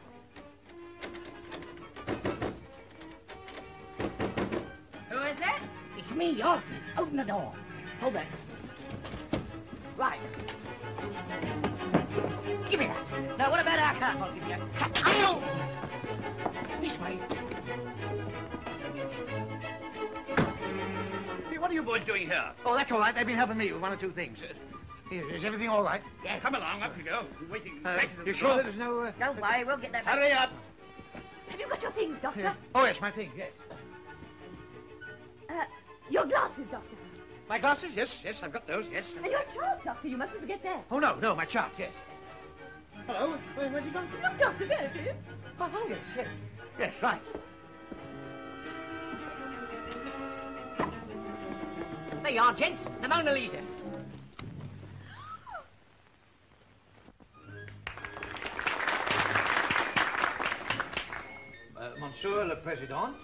Speaker 10: Who is that? It's me, Artie. Open the door. Hold that. Right. Give me that.
Speaker 3: Now, what about our car?
Speaker 10: I'll give you a cut. Ow! This way.
Speaker 4: Hey, what are you boys doing here? Oh, that's all right. They've been helping me with one or two things. Here, is everything all right?
Speaker 6: Yeah, come along, up you go. We're waiting.
Speaker 4: You sure there's no...
Speaker 3: Don't worry, we'll get that back.
Speaker 6: Hurry up.
Speaker 7: Have you got your things, Doctor?
Speaker 4: Yeah. Oh, yes, my things, yes.
Speaker 7: Your glasses, Doctor.
Speaker 4: My glasses? Yes, I've got those, yes.
Speaker 7: And your chart, Doctor. You mustn't forget that.
Speaker 4: Oh, no, my chart, yes. Hello? Where's he gone?
Speaker 7: Look, Doctor, there it is.
Speaker 4: Oh, yes. Yes, right.
Speaker 10: There you are, gents. The Mona Lisa.
Speaker 4: Monsieur le Président,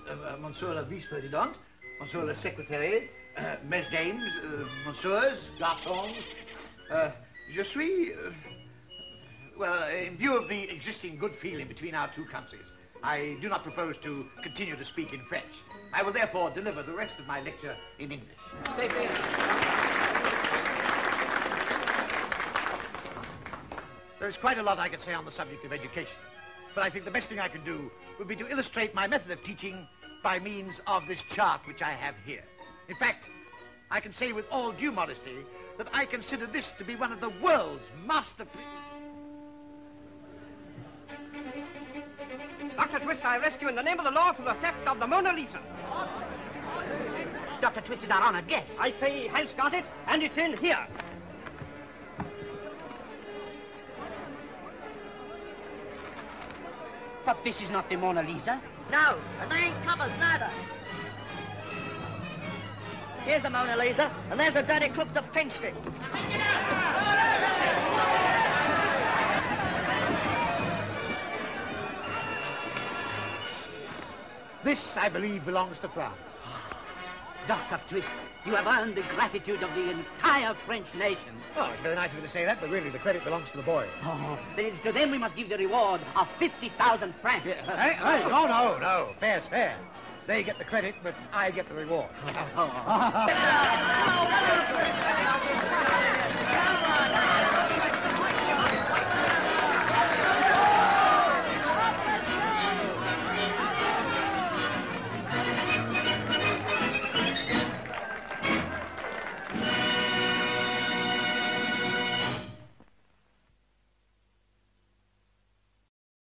Speaker 4: Monsieur le Vice-Président, Monsieur le Secrétaire, Mesdames, Messieurs, Garçons, je suis... well, in view of the existing good feeling between our two countries, I do not propose to continue to speak in French. I will therefore deliver the rest of my lecture in English.
Speaker 10: Stay there.
Speaker 4: There's quite a lot I could say on the subject of education, but I think the best thing I can do would be to illustrate my method of teaching by means of this chart which I have here. In fact, I can say with all due modesty that I consider this to be one of the world's masterpieces.
Speaker 1: Dr. Twist, I arrest you in the name of the law for the theft of the Mona Lisa.
Speaker 10: Dr. Twist is our honored guest.
Speaker 1: I say he has got it, and it's in here.
Speaker 10: But this is not the Mona Lisa.
Speaker 3: No, and they ain't covers neither. Here's the Mona Lisa, and there's the dirty crooks that pinched it.
Speaker 4: This, I believe, belongs to France.
Speaker 8: Dr. Twist, you have earned the gratitude of the entire French nation.
Speaker 4: Oh, it's very nice of you to say that, but really the credit belongs to the boys.
Speaker 8: Oh, then to them we must give the reward of 50,000 francs.
Speaker 4: Hey, no. Fair's fair. They get the credit, but I get the reward.